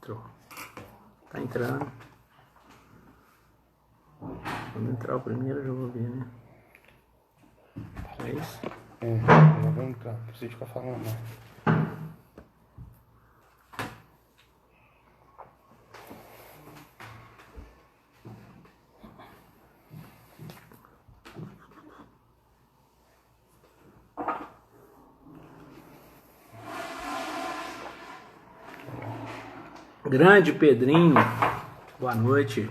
Entrou. Tá entrando. Quando entrar o primeiro, eu já vou ver, né? É isso? É, já vou entrar. Não precisa ficar falando, não. Grande Pedrinho, boa noite,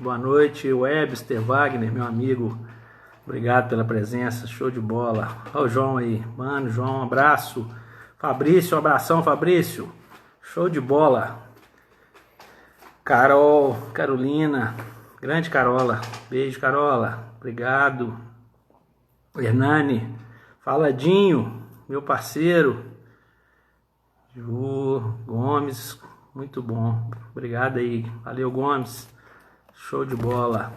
Webster Wagner, meu amigo, obrigado pela presença, show de bola. Olha o João aí, mano, João, um abraço. Fabrício, um abração, Fabrício, show de bola. Carol, Carolina, grande Carola, beijo, Carola, obrigado. Hernani, Faladinho, meu parceiro. Ju Gomes, muito bom. Obrigado aí. Valeu, Gomes. Show de bola.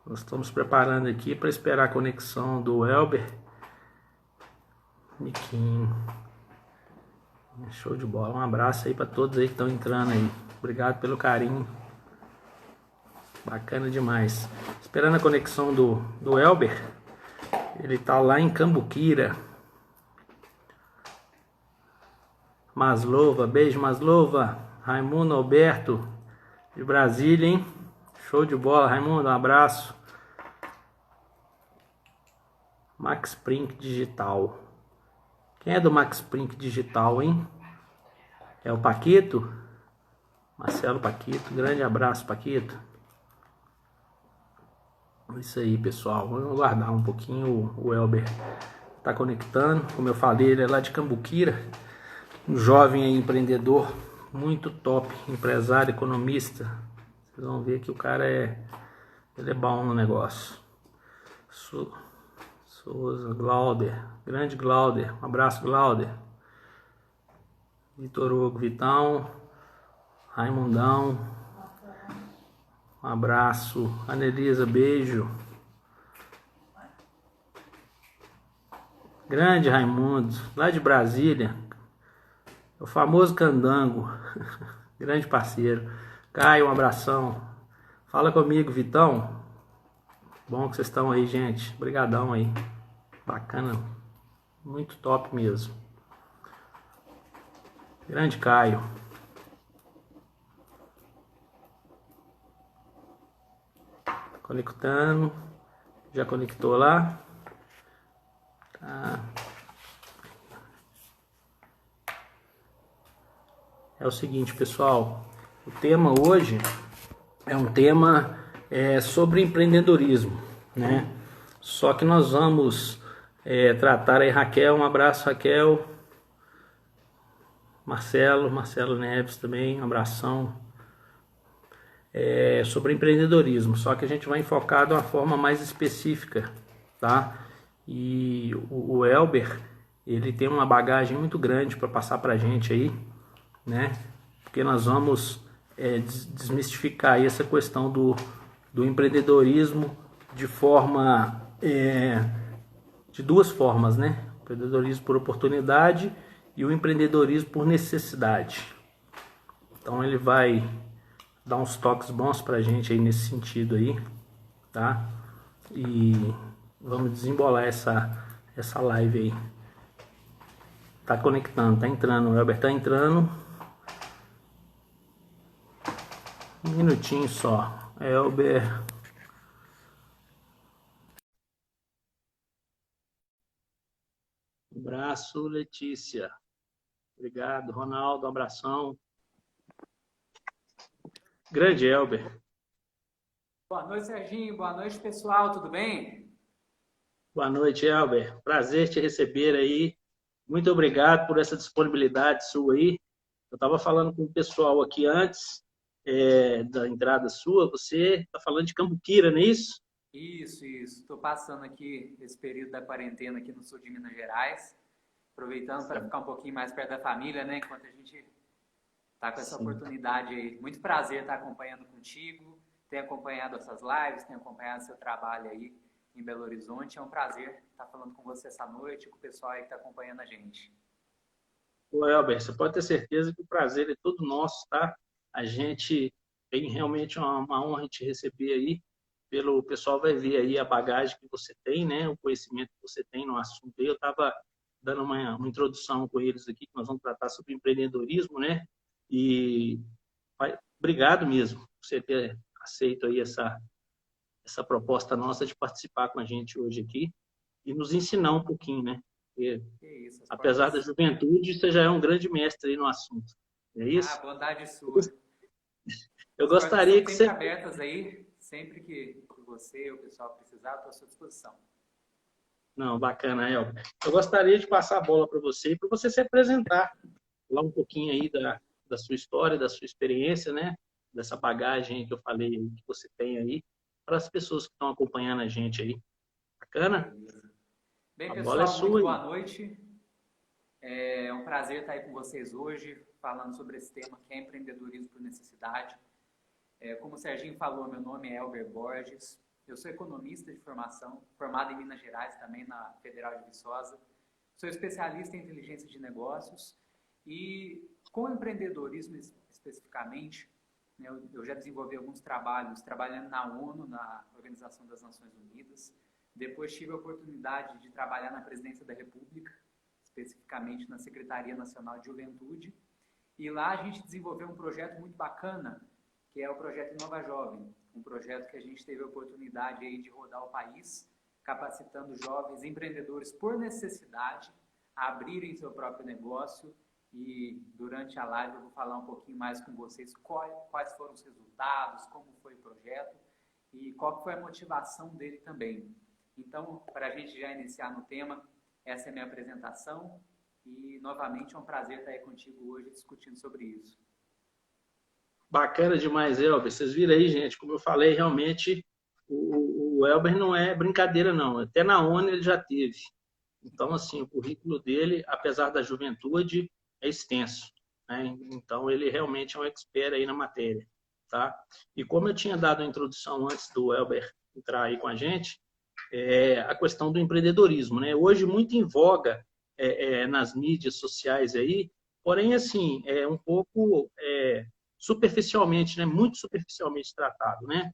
Nós estamos preparando aqui para esperar a conexão do Elber. Miquinho. Show de bola. Um abraço aí para todos aí que estão entrando aí. Obrigado pelo carinho. Bacana demais. Esperando a conexão do Elber. Ele tá lá em Cambuquira. Maslova, beijo Maslova. Raimundo Alberto, de Brasília, hein? Show de bola, Raimundo, um abraço. Max Print Digital. Quem é do Max Print Digital, hein? É o Paquito? Marcelo Paquito, grande abraço, Paquito. Isso aí, pessoal. Vamos aguardar um pouquinho. O Elber tá conectando. Como eu falei, ele é lá de Cambuquira. Um jovem aí, empreendedor, muito top, empresário, economista. Vocês vão ver que o cara ele é bom no negócio. Souza, Glauder, grande Glauder, um abraço, Glauder. Vitor Hugo, Vitão, Raimundão, um abraço. Anelisa, beijo. Grande Raimundo, lá de Brasília, o famoso Candango, grande parceiro. Caio, um abração. Fala comigo, Vitão. Bom que vocês estão aí, gente. Obrigadão aí. Bacana. Muito top mesmo. Grande Caio. Conectando. Já conectou lá? Tá. É o seguinte, pessoal. O tema hoje é um tema sobre empreendedorismo, né? Só que nós vamos tratar aí, Raquel, um abraço, Raquel. Marcelo Neves também, um abração. Sobre empreendedorismo, só que a gente vai enfocar de uma forma mais específica, tá? E o Elber, ele tem uma bagagem muito grande para passar para a gente aí, né? Porque nós vamos desmistificar aí essa questão do empreendedorismo de forma, de duas formas, né? O empreendedorismo por oportunidade e o empreendedorismo por necessidade. Então ele vai dar uns toques bons pra gente aí nesse sentido aí, tá? E vamos desembolar essa live aí. Tá conectando, tá entrando, o Elber tá entrando. Um minutinho só, Elber. Um abraço, Letícia. Obrigado, Ronaldo, um abração. Grande Elber. Boa noite, Serginho. Boa noite, pessoal. Tudo bem? Boa noite, Elber. Prazer te receber aí. Muito obrigado por essa disponibilidade sua aí. Eu estava falando com o pessoal aqui antes da entrada sua. Você está falando de Cambuquira, não é isso? Isso. Estou passando aqui esse período da quarentena aqui no sul de Minas Gerais, aproveitando para ficar um pouquinho mais perto da família, né? Enquanto a gente está com essa oportunidade aí. Muito prazer estar acompanhando contigo, ter acompanhado essas lives, ter acompanhado seu trabalho aí em Belo Horizonte. É um prazer estar falando com você essa noite, com o pessoal aí que está acompanhando a gente. Ô, Elber, você pode ter certeza que o prazer é todo nosso, tá? A gente tem realmente uma honra te receber aí. O pessoal vai ver aí a bagagem que você tem, né? O conhecimento que você tem no assunto. Eu estava dando uma introdução com eles aqui, que nós vamos tratar sobre empreendedorismo, né? E obrigado mesmo por você ter aceito aí essa proposta nossa de participar com a gente hoje aqui e nos ensinar um pouquinho, né? Porque, Que isso, as apesar da portas. juventude, você já é um grande mestre aí no assunto. É Ah, isso? bondade sua. Eu As portas gostaria estão que sempre você... abertas aí, sempre que você ou o pessoal precisar, estou à sua disposição. Não, bacana, Elber. Eu gostaria de passar a bola para você e para você se apresentar lá um pouquinho aí da sua história, da sua experiência, né? Dessa bagagem que eu falei aí, que você tem aí, para as pessoas que estão acompanhando a gente aí. Bacana? Beleza. Bem, A bola é pessoal, muito sua boa aí. noite. É um prazer estar aí com vocês hoje, falando sobre esse tema que é empreendedorismo por necessidade. Como o Serginho falou, meu nome é Elber Borges, eu sou economista de formação, formado em Minas Gerais, também na Federal de Viçosa. Sou especialista em inteligência de negócios e com empreendedorismo especificamente, né, eu já desenvolvi alguns trabalhos trabalhando na ONU, na Organização das Nações Unidas. Depois tive a oportunidade de trabalhar na Presidência da República, especificamente na Secretaria Nacional de Juventude. E lá a gente desenvolveu um projeto muito bacana, que é o projeto Inova Jovem, um projeto que a gente teve a oportunidade aí de rodar o país, capacitando jovens empreendedores por necessidade a abrirem seu próprio negócio. E durante a live eu vou falar um pouquinho mais com vocês quais foram os resultados, como foi o projeto e qual foi a motivação dele também. Então, para a gente já iniciar no tema, essa é a minha apresentação e, novamente, é um prazer estar aí contigo hoje discutindo sobre isso. Bacana demais, Elber. Vocês viram aí, gente, como eu falei, realmente o Elber não é brincadeira, não. Até na ONU ele já teve. Então, assim, o currículo dele, apesar da juventude, é extenso, né? Então, ele realmente é um expert aí na matéria, tá? E como eu tinha dado a introdução antes do Elber entrar aí com a gente, a questão do empreendedorismo, né? Hoje, muito em voga nas mídias sociais aí, porém, assim, é um pouco superficialmente, né? Muito superficialmente tratado, né?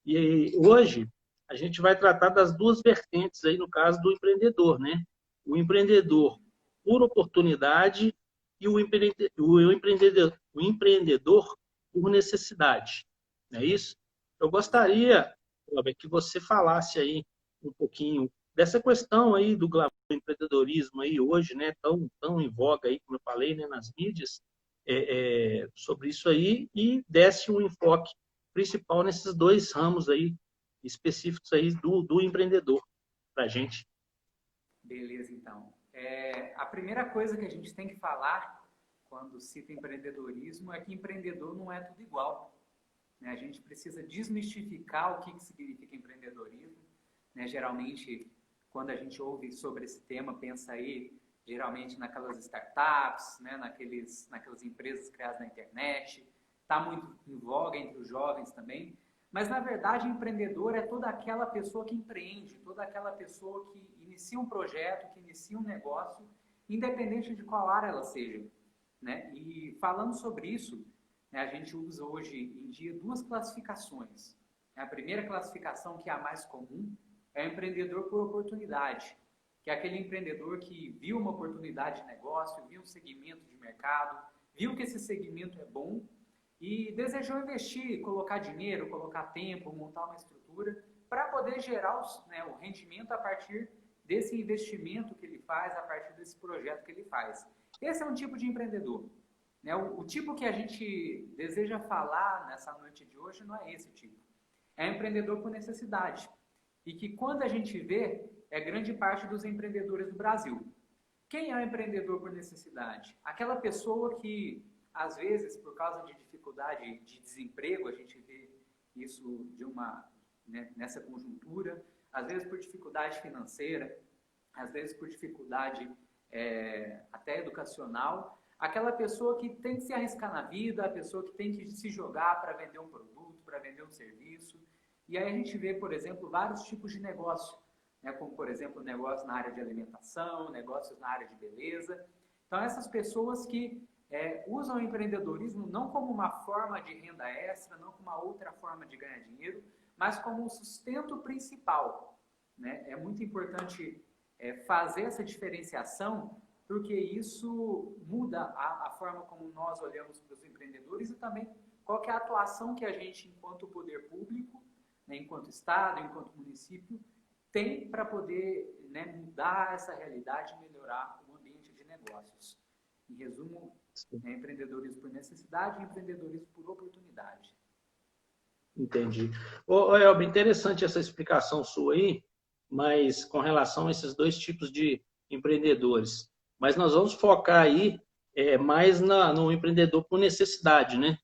E hoje, a gente vai tratar das duas vertentes aí, no caso do empreendedor, né? O empreendedor por oportunidade e o empreendedor por necessidade. Não é isso? Eu gostaria, Robert, que você falasse aí um pouquinho dessa questão aí do empreendedorismo aí hoje, né, tão em voga aí, como eu falei, né, nas mídias, sobre isso aí e desse um enfoque principal nesses dois ramos aí específicos aí do empreendedor para a gente. Beleza, então. A primeira coisa que a gente tem que falar quando cita empreendedorismo é que empreendedor não é tudo igual. Né? A gente precisa desmistificar o que significa empreendedorismo. Né? Geralmente, quando a gente ouve sobre esse tema, pensa aí geralmente naquelas startups, né? naquelas empresas criadas na internet. Está muito em voga entre os jovens também. Mas, na verdade, empreendedor é toda aquela pessoa que empreende, toda aquela pessoa que inicia um projeto, que inicia um negócio, independente de qual área ela seja. Né? E falando sobre isso, né, a gente usa hoje em dia duas classificações. A primeira classificação, que é a mais comum, é o empreendedor por oportunidade, que é aquele empreendedor que viu uma oportunidade de negócio, viu um segmento de mercado, viu que esse segmento é bom e desejou investir, colocar dinheiro, colocar tempo, montar uma estrutura para poder gerar o rendimento a partir desse investimento que ele faz, a partir desse projeto que ele faz. Esse é um tipo de empreendedor. Né? O tipo que a gente deseja falar nessa noite de hoje não é esse tipo. É empreendedor por necessidade. E que quando a gente vê, é grande parte dos empreendedores do Brasil. Quem é o empreendedor por necessidade? Aquela pessoa que, às vezes, por causa de dificuldade de desemprego, a gente vê isso nessa conjuntura, às vezes por dificuldade financeira, às vezes por dificuldade até educacional, aquela pessoa que tem que se arriscar na vida, a pessoa que tem que se jogar para vender um produto, para vender um serviço. E aí a gente vê, por exemplo, vários tipos de negócio, né? Como, por exemplo, negócios na área de alimentação, negócios na área de beleza. Então, essas pessoas que usam o empreendedorismo não como uma forma de renda extra, não como uma outra forma de ganhar dinheiro, mas como um sustento principal, né? É muito importante fazer essa diferenciação, porque isso muda a forma como nós olhamos para os empreendedores e também qual que é a atuação que a gente, enquanto poder público, né, enquanto Estado, enquanto município, tem para poder, né, mudar essa realidade e melhorar o ambiente de negócios. Em resumo, empreendedorismo por necessidade e empreendedorismo por oportunidade. Entendi. Ô, Elber, interessante essa explicação sua aí, mas com relação a esses dois tipos de empreendedores. Mas nós vamos focar aí mais no empreendedor por necessidade, né?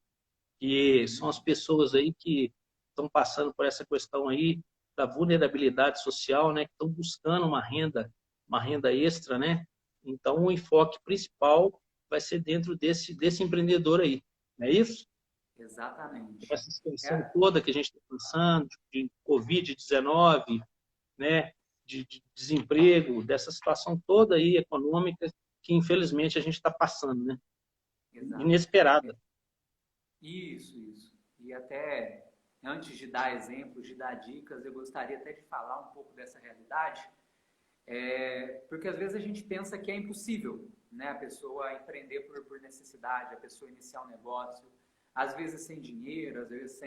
Que são as pessoas aí que estão passando por essa questão aí da vulnerabilidade social, né? Que estão buscando uma renda extra, né? Então, o enfoque principal vai ser dentro desse empreendedor aí, não é isso? Exatamente. Essa situação toda que a gente está passando, de Covid-19, né, de desemprego, dessa situação toda aí econômica que infelizmente a gente está passando, né? Exato. Inesperada. Isso. E até antes de dar exemplos, de dar dicas, eu gostaria até de falar um pouco dessa realidade, porque às vezes a gente pensa que é impossível, né, a pessoa empreender por necessidade, a pessoa iniciar um negócio, às vezes sem dinheiro, às vezes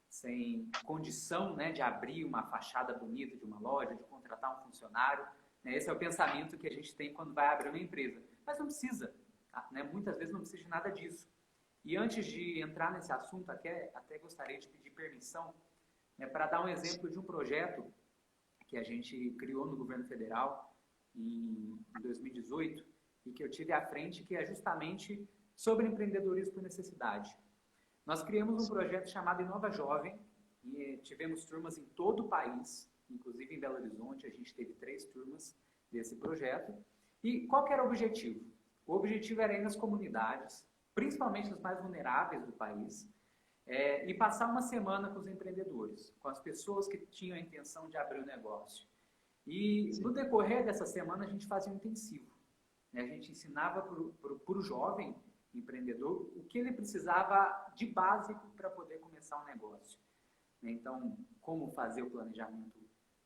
sem condição, né, de abrir uma fachada bonita de uma loja, de contratar um funcionário. Né? Esse é o pensamento que a gente tem quando vai abrir uma empresa. Mas não precisa, tá? Né? Muitas vezes não precisa de nada disso. E antes de entrar nesse assunto, até gostaria de pedir permissão, né, para dar um exemplo de um projeto que a gente criou no governo federal em 2018 e que eu tive à frente, que é justamente sobre empreendedorismo por necessidade. Nós criamos um projeto chamado Inova Jovem e tivemos turmas em todo o país, inclusive em Belo Horizonte, a gente teve 3 turmas desse projeto. E qual que era o objetivo? O objetivo era ir nas comunidades, principalmente as mais vulneráveis do país, e passar uma semana com os empreendedores, com as pessoas que tinham a intenção de abrir o negócio. E no decorrer dessa semana a gente fazia um intensivo. Né? A gente ensinava para o jovem empreendedor o que ele precisava de básico para poder começar um negócio. Então, como fazer o planejamento,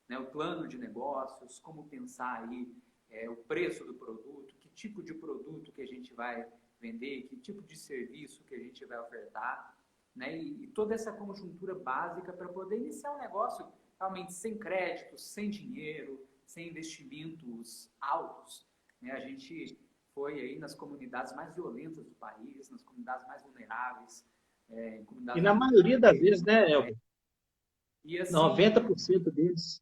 né, o plano de negócios, como pensar aí o preço do produto, que tipo de produto que a gente vai vender, que tipo de serviço que a gente vai ofertar, né, e toda essa conjuntura básica para poder iniciar um negócio realmente sem crédito, sem dinheiro, sem investimentos altos. Né? A gente foi aí nas comunidades mais violentas do país, nas comunidades mais vulneráveis. E na maioria das vezes, né, Elber? E assim, 90% deles,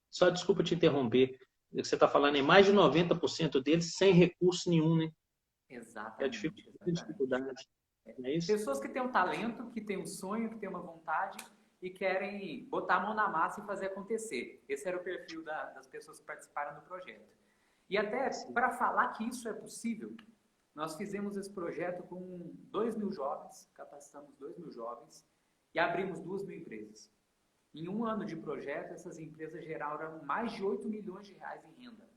só desculpa te interromper, você está falando em mais de 90% deles sem recurso nenhum, né? Exatamente. É dificuldade. Não é isso? Pessoas que têm um talento, que têm um sonho, que têm uma vontade e querem botar a mão na massa e fazer acontecer. Esse era o perfil das pessoas que participaram do projeto. E até para falar que isso é possível, nós fizemos esse projeto com 2.000 jovens, capacitamos 2.000 jovens e abrimos 2.000 empresas. Em um ano de projeto, essas empresas geraram mais de 8 milhões de reais em renda.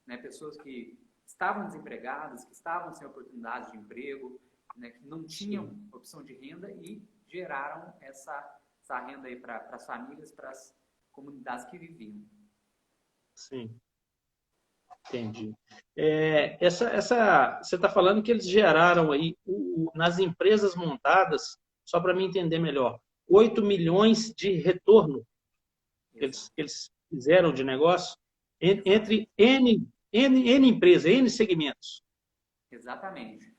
Né? Pessoas que estavam desempregadas, que estavam sem oportunidades de emprego, né? Que não tinham opção de renda e geraram essa renda aí para as famílias, para as comunidades que viviam. Sim. Entendi. Você está falando que eles geraram aí, nas empresas montadas, só para me entender melhor, 8 milhões de retorno que eles fizeram de negócio entre N empresas, N segmentos. Exatamente.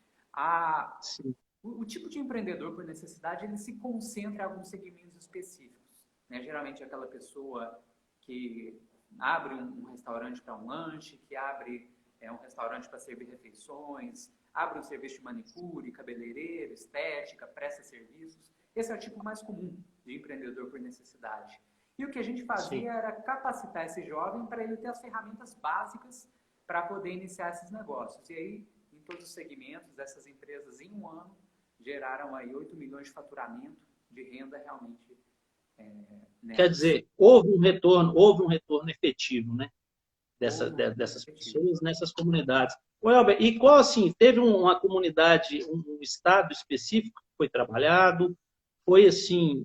O tipo de empreendedor por necessidade, ele se concentra em alguns segmentos específicos. Né? Geralmente é aquela pessoa que abre um restaurante para um lanche, que abre um restaurante para servir refeições, abre um serviço de manicure, cabeleireiro, estética, presta serviços. Esse é o tipo mais comum de empreendedor por necessidade. E o que a gente fazia era capacitar esse jovem para ele ter as ferramentas básicas para poder iniciar esses negócios. E aí, em todos os segmentos, essas empresas, em um ano, geraram aí 8 milhões de faturamento de renda realmente. Quer dizer, houve um retorno efetivo, né? Dessas pessoas nessas comunidades. Ô, Elber, e qual, assim, teve uma comunidade, um estado específico que foi trabalhado? Foi, assim,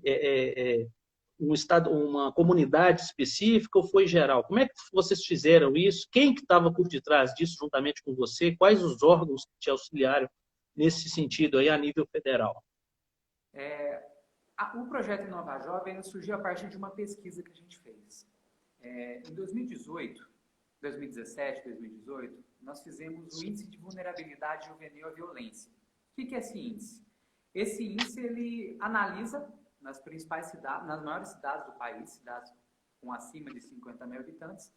um estado, uma comunidade específica ou foi geral? Como é que vocês fizeram isso? Quem que estava por detrás disso juntamente com você? Quais os órgãos que te auxiliaram nesse sentido aí a nível federal? O projeto Inova Jovem surgiu a partir de uma pesquisa que a gente fez. Em 2018, 2017, 2018, nós fizemos o Índice de Vulnerabilidade Juvenil à Violência. O que é esse índice? Esse índice ele analisa nas principais cidades, nas maiores cidades do país, cidades com acima de 50 mil habitantes,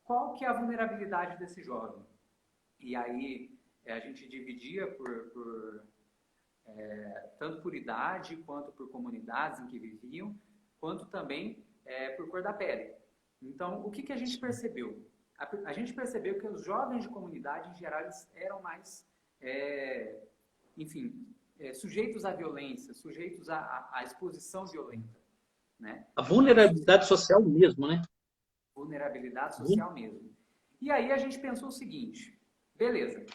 qual que é a vulnerabilidade desse jovem. E aí a gente dividia tanto por idade, quanto por comunidades em que viviam, quanto também por cor da pele. Então, o que a gente percebeu? A gente percebeu que os jovens de comunidade, em geral, eles eram mais, sujeitos à violência, sujeitos à exposição violenta. Né? A vulnerabilidade social mesmo, né? Vulnerabilidade social mesmo. E aí a gente pensou o seguinte, beleza,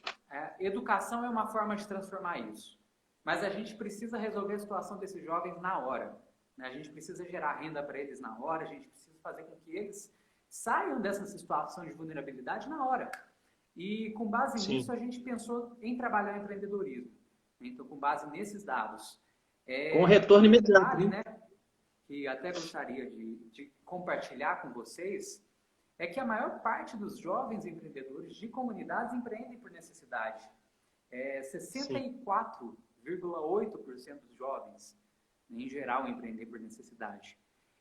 educação é uma forma de transformar isso, mas a gente precisa resolver a situação desses jovens na hora. Né? A gente precisa gerar renda para eles na hora, a gente precisa fazer com que eles saiam dessa situação de vulnerabilidade na hora. E com base nisso, a gente pensou em trabalhar em empreendedorismo. Então, com base nesses dados. Com retorno imediato. Né? Que até gostaria de compartilhar com vocês, é que a maior parte dos jovens empreendedores de comunidades empreendem por necessidade. 64,8% dos jovens, em geral, empreendem por necessidade.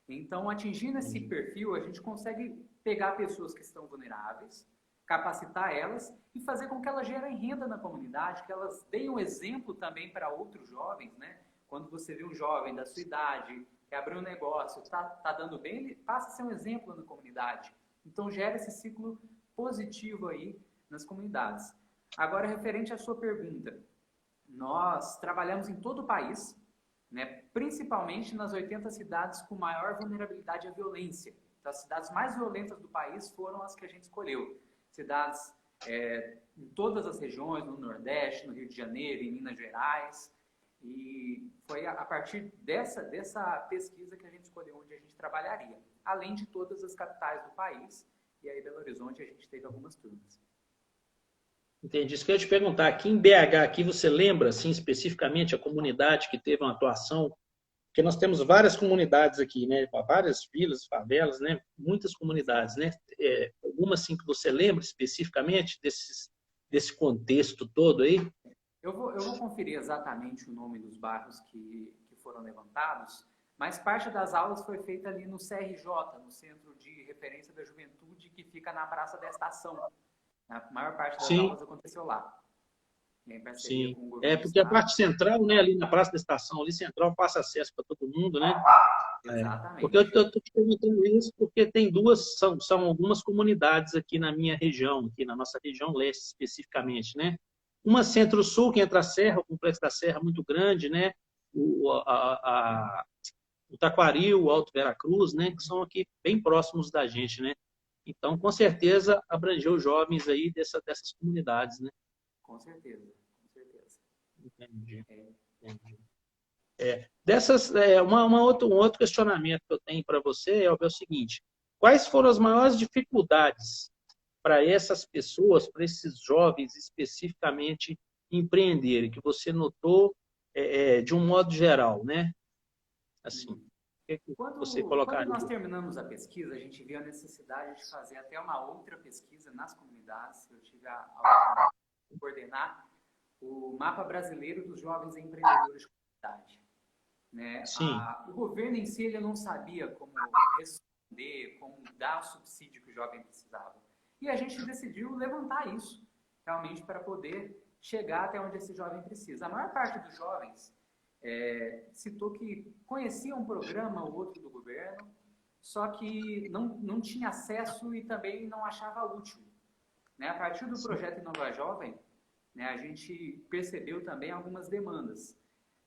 Então, atingindo esse perfil, a gente consegue pegar pessoas que estão vulneráveis, capacitar elas e fazer com que elas gerem renda na comunidade, que elas deem um exemplo também para outros jovens, né? Quando você vê um jovem da sua idade que abriu um negócio, tá dando bem, ele passa a ser um exemplo na comunidade. Então, gera esse ciclo positivo aí nas comunidades. Agora, referente à sua pergunta, nós trabalhamos em todo o país, né, principalmente nas 80 cidades com maior vulnerabilidade à violência. Então, as cidades mais violentas do país foram as que a gente escolheu. Cidades em todas as regiões, no Nordeste, no Rio de Janeiro, em Minas Gerais. E foi a partir dessa pesquisa que a gente escolheu onde a gente trabalharia. Além de todas as capitais do país. E aí, Belo Horizonte, a gente teve algumas turmas. Entendi. Isso que eu ia te perguntar. Aqui em BH, aqui você lembra, assim, especificamente a comunidade que teve uma atuação? Porque nós temos várias comunidades aqui, né? Várias vilas, favelas, né? Muitas comunidades, né? Alguma, assim, que você lembra especificamente desse contexto todo aí? Eu vou conferir exatamente o nome dos bairros que foram levantados, mas parte das aulas foi feita ali no CRJ, no Centro de Referência da Juventude, que fica na Praça da Estação. A maior parte das aulas aconteceu lá. Sim, porque a parte central, né, ali na Praça da Estação, ali central, passa acesso para todo mundo, né? Exatamente. Porque eu estou te perguntando isso porque tem são algumas comunidades aqui na minha região, aqui na nossa região leste especificamente, né? Uma Centro-Sul, que entra a Serra, o Complexo da Serra muito grande, né? O Taquari, o Alto Veracruz, né? Que são aqui bem próximos da gente, né? Então, com certeza, abrangeu os jovens aí dessas comunidades, né? Com certeza, com certeza. Entendi. Um outro questionamento que eu tenho para você é o seguinte: quais foram as maiores dificuldades para essas pessoas, para esses jovens especificamente empreenderem, que você notou de um modo geral, né? Assim, o que você colocaria? Quando nós terminamos a pesquisa, a gente viu a necessidade de fazer até uma outra pesquisa nas comunidades. Eu tive a oportunidade de coordenar o Mapa Brasileiro dos Jovens Empreendedores de Comunidade. Né? O governo em si ele não sabia como responder, como dar o subsídio que o jovem precisava. E a gente decidiu levantar isso, realmente, para poder chegar até onde esse jovem precisa. A maior parte dos jovens citou que conhecia um programa ou outro do governo, só que não tinha acesso e também não achava útil. Né? A partir do projeto Inova Jovem, né, a gente percebeu também algumas demandas.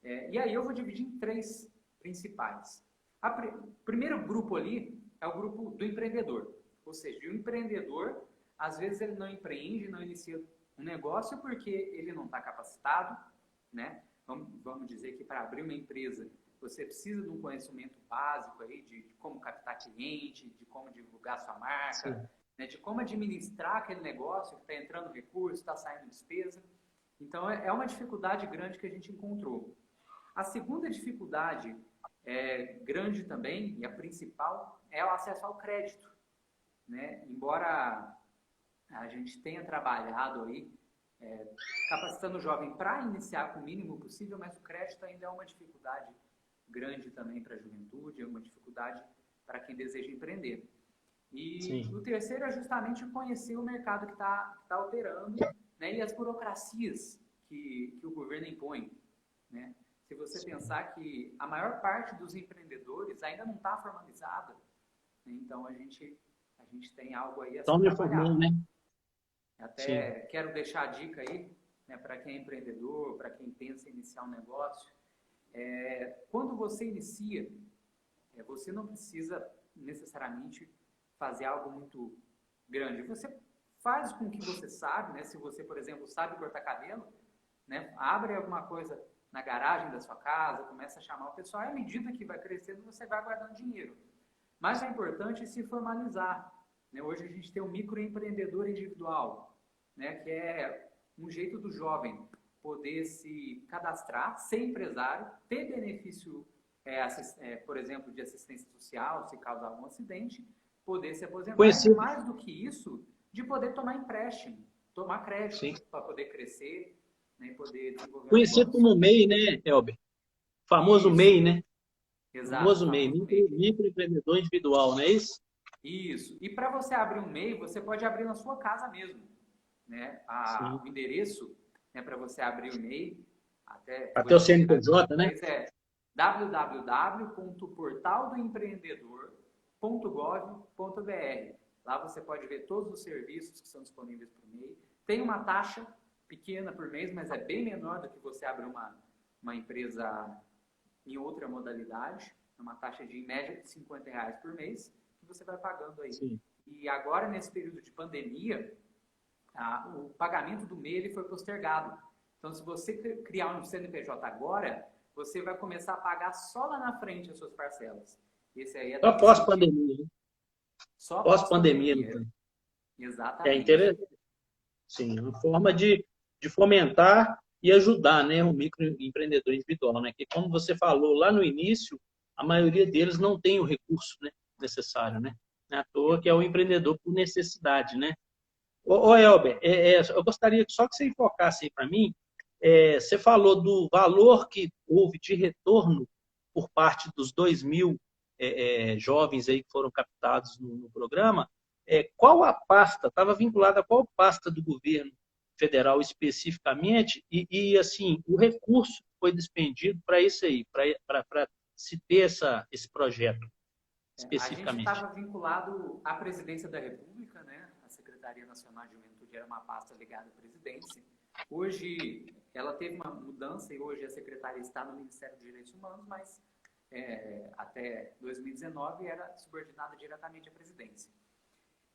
E aí eu vou dividir em 3 principais. O primeiro grupo ali é o grupo do empreendedor. Ou seja, o empreendedor, às vezes ele não empreende, não inicia um negócio porque ele não está capacitado, né? Vamos dizer que para abrir uma empresa você precisa de um conhecimento básico aí de como captar cliente, de como divulgar sua marca, né? De como administrar aquele negócio que está entrando recurso, está saindo despesa. Então é uma dificuldade grande que a gente encontrou. A segunda dificuldade grande também, e a principal, é o acesso ao crédito, né? Embora a gente tenha trabalhado aí capacitando o jovem para iniciar com o mínimo possível, mas o crédito ainda é uma dificuldade grande também para a juventude, é uma dificuldade para quem deseja empreender. E o terceiro é justamente conhecer o mercado que está operando, né, e as burocracias que o governo impõe, né? Se você pensar que a maior parte dos empreendedores ainda não está formalizada, né? Então a gente tem algo aí a ser trabalhado. Né? Até quero deixar a dica aí, né, para quem é empreendedor, para quem pensa em iniciar um negócio. Quando você inicia, você não precisa necessariamente fazer algo muito grande. Você faz com o que você sabe, né? Se você, por exemplo, sabe cortar cabelo, né, abre alguma coisa na garagem da sua casa, começa a chamar o pessoal, e à medida que vai crescendo, você vai guardando dinheiro. Mas é importante se formalizar, né? Hoje a gente tem um microempreendedor individual, né, que é um jeito do jovem poder se cadastrar, ser empresário, ter benefício, por exemplo, de assistência social, se causar algum acidente, poder se aposentar, e mais do que isso, de poder tomar empréstimo, tomar crédito para poder crescer, né, e poder desenvolver Conhecido como MEI, né, Elber? O famoso MEI, né? Exato. Famoso MEI, microempreendedor individual, não é isso? Isso. E para você abrir um MEI, você pode abrir na sua casa mesmo, né? O endereço, né, para você abrir o MEI, até o CNPJ, né? É www.portaldoempreendedor.gov.br. Lá você pode ver todos os serviços que são disponíveis para o MEI. Tem uma taxa pequena por mês, mas é bem menor do que você abrir uma empresa em outra modalidade. É uma taxa de, em média, de R$50 por mês, que você vai pagando aí. Sim. E agora, nesse período de pandemia, o pagamento do MEI ele foi postergado. Então, se você criar um CNPJ agora, você vai começar a pagar só lá na frente as suas parcelas. Esse aí é só pós-pandemia, né? Só pós-pandemia. Exatamente. É interessante. Sim, é uma forma de fomentar e ajudar, né, o microempreendedor individual, né? Que, como você falou lá no início, a maioria deles não tem o recurso, né, necessário, né? Não é à toa que é o empreendedor por necessidade, né? Ô Elber, eu gostaria só que você enfocasse aí para mim. Você falou do valor que houve de retorno por parte dos 2.000 jovens aí que foram captados no programa. Qual a pasta, estava vinculada a qual pasta do governo federal especificamente, e assim, o recurso que foi despendido para isso aí, para se ter esse projeto especificamente? A gente estava vinculado à Presidência da República, né? A Secretaria Nacional de Juventude era uma pasta ligada à presidência. Hoje ela teve uma mudança e hoje a secretaria está no Ministério dos Direitos Humanos, mas até 2019 era subordinada diretamente à presidência.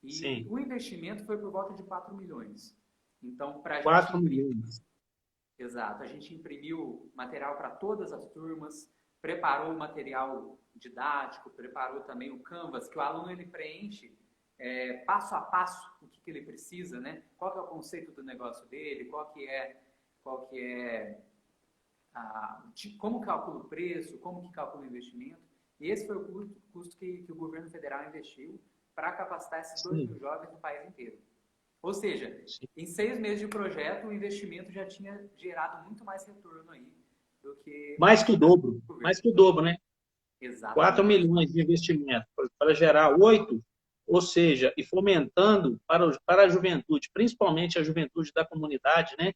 E Sim. O investimento foi por volta de 4 milhões. Então, para a gente... 4 milhões. Exato. A gente imprimiu material para todas as turmas, preparou o material didático, preparou também o Canvas, que o aluno ele preenche passo a passo o que ele precisa, né? Qual que é o conceito do negócio dele, como calcula o preço, como que calcula o investimento. E esse foi o custo que o governo federal investiu para capacitar esses 2.000 jovens no país inteiro. Ou seja, em 6 meses de projeto, o investimento já tinha gerado muito mais retorno aí do que... Mais que o dobro, né? Exatamente. 4 milhões de investimento para gerar 8, ou seja, e fomentando para a juventude, principalmente a juventude da comunidade, né?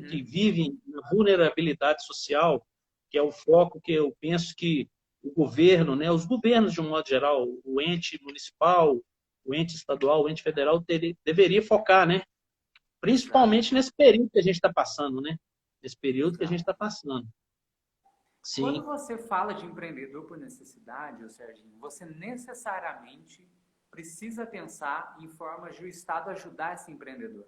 Que vive na vulnerabilidade social, que é o foco que eu penso que o governo, né, os governos de um modo geral, o ente municipal, o ente estadual, o ente federal deveria focar, né? Principalmente nesse período que a gente está passando, né? Nesse período que a gente está passando. Sim. Quando você fala de empreendedor por necessidade, Serginho, você necessariamente precisa pensar em formas de o Estado ajudar esse empreendedor.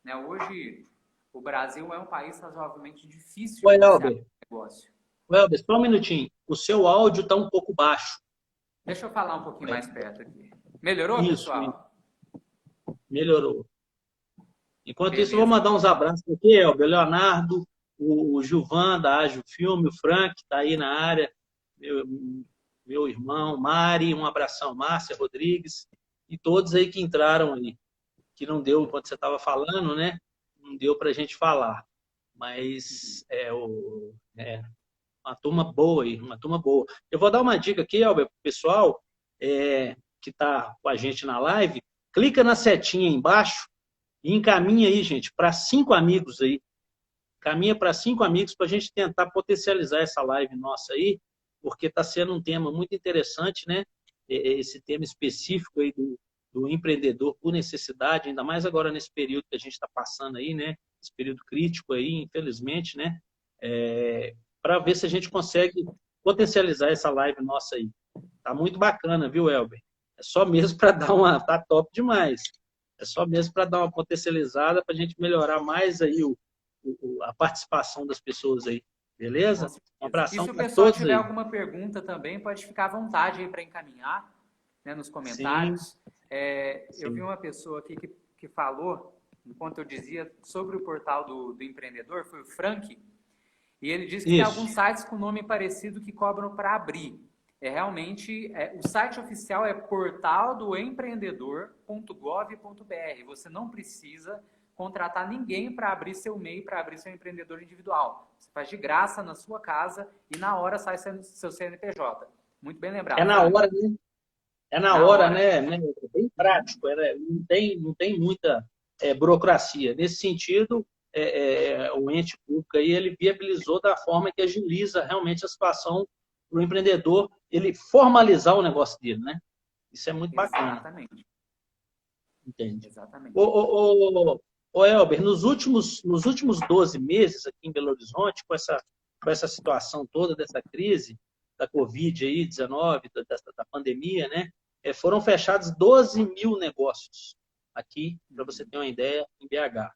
né? Hoje, o Brasil é um país razoavelmente difícil Oi, de você abrir Elber. um negócio. Elber, só um minutinho. O seu áudio está um pouco baixo. Deixa eu falar um pouquinho É, mais perto aqui. Melhorou, isso, pessoal? melhorou. Enquanto isso, eu vou Beleza. mandar uns abraços aqui, Elber, Leonardo, o Gilvan, da Ágil Filme, o Frank, que está aí na área, meu irmão, Mari, um abração, Márcia Rodrigues, e todos aí que entraram aí, que não deu, enquanto você estava falando, né? Não deu para a gente falar. Mas é uma turma boa aí, uma turma boa. Eu vou dar uma dica aqui, Elber, para o pessoal que está com a gente na live, clica na setinha aí embaixo e encaminha aí, gente, para 5 amigos aí. Caminha para 5 amigos para a gente tentar potencializar essa live nossa aí, porque está sendo um tema muito interessante, né? Esse tema específico aí do empreendedor por necessidade, ainda mais agora nesse período que a gente está passando aí, né? Esse período crítico aí, infelizmente, né? Para ver se a gente consegue potencializar essa live nossa aí. Tá muito bacana, viu, Elber? É só mesmo para dar uma... Tá top demais. É só mesmo para dar uma potencializada, para a gente melhorar mais aí a participação das pessoas aí. Com Beleza? Um certeza. E abração se o para pessoal todos tiver aí. alguma pergunta também, pode ficar à vontade aí para encaminhar, né, nos Sim, comentários. Eu vi sim. uma pessoa aqui que falou, enquanto eu dizia, sobre o portal do empreendedor, foi o Frank, e ele disse que tem alguns Isso. sites com nome parecido que cobram para abrir. O site oficial é portaldoempreendedor.gov.br. Você não precisa contratar ninguém para abrir seu MEI, para abrir seu empreendedor individual. Você faz de graça na sua casa e na hora sai seu CNPJ. Muito bem É lembrado, na Frank. hora, né? É na Na hora, hora. né? É bem prático. Não tem muita burocracia. Nesse sentido, o ente público aí, ele viabilizou da forma que agiliza realmente a situação para o empreendedor, ele formalizar o negócio dele, né? Isso é muito bacana. Exatamente. Entende? Ô, Exatamente. ô, ô, ô, Elber, nos últimos 12 meses aqui em Belo Horizonte, com essa situação toda dessa crise da Covid aí, 19, da pandemia, né? Foram fechados 12 mil negócios aqui, para você ter uma ideia, em BH.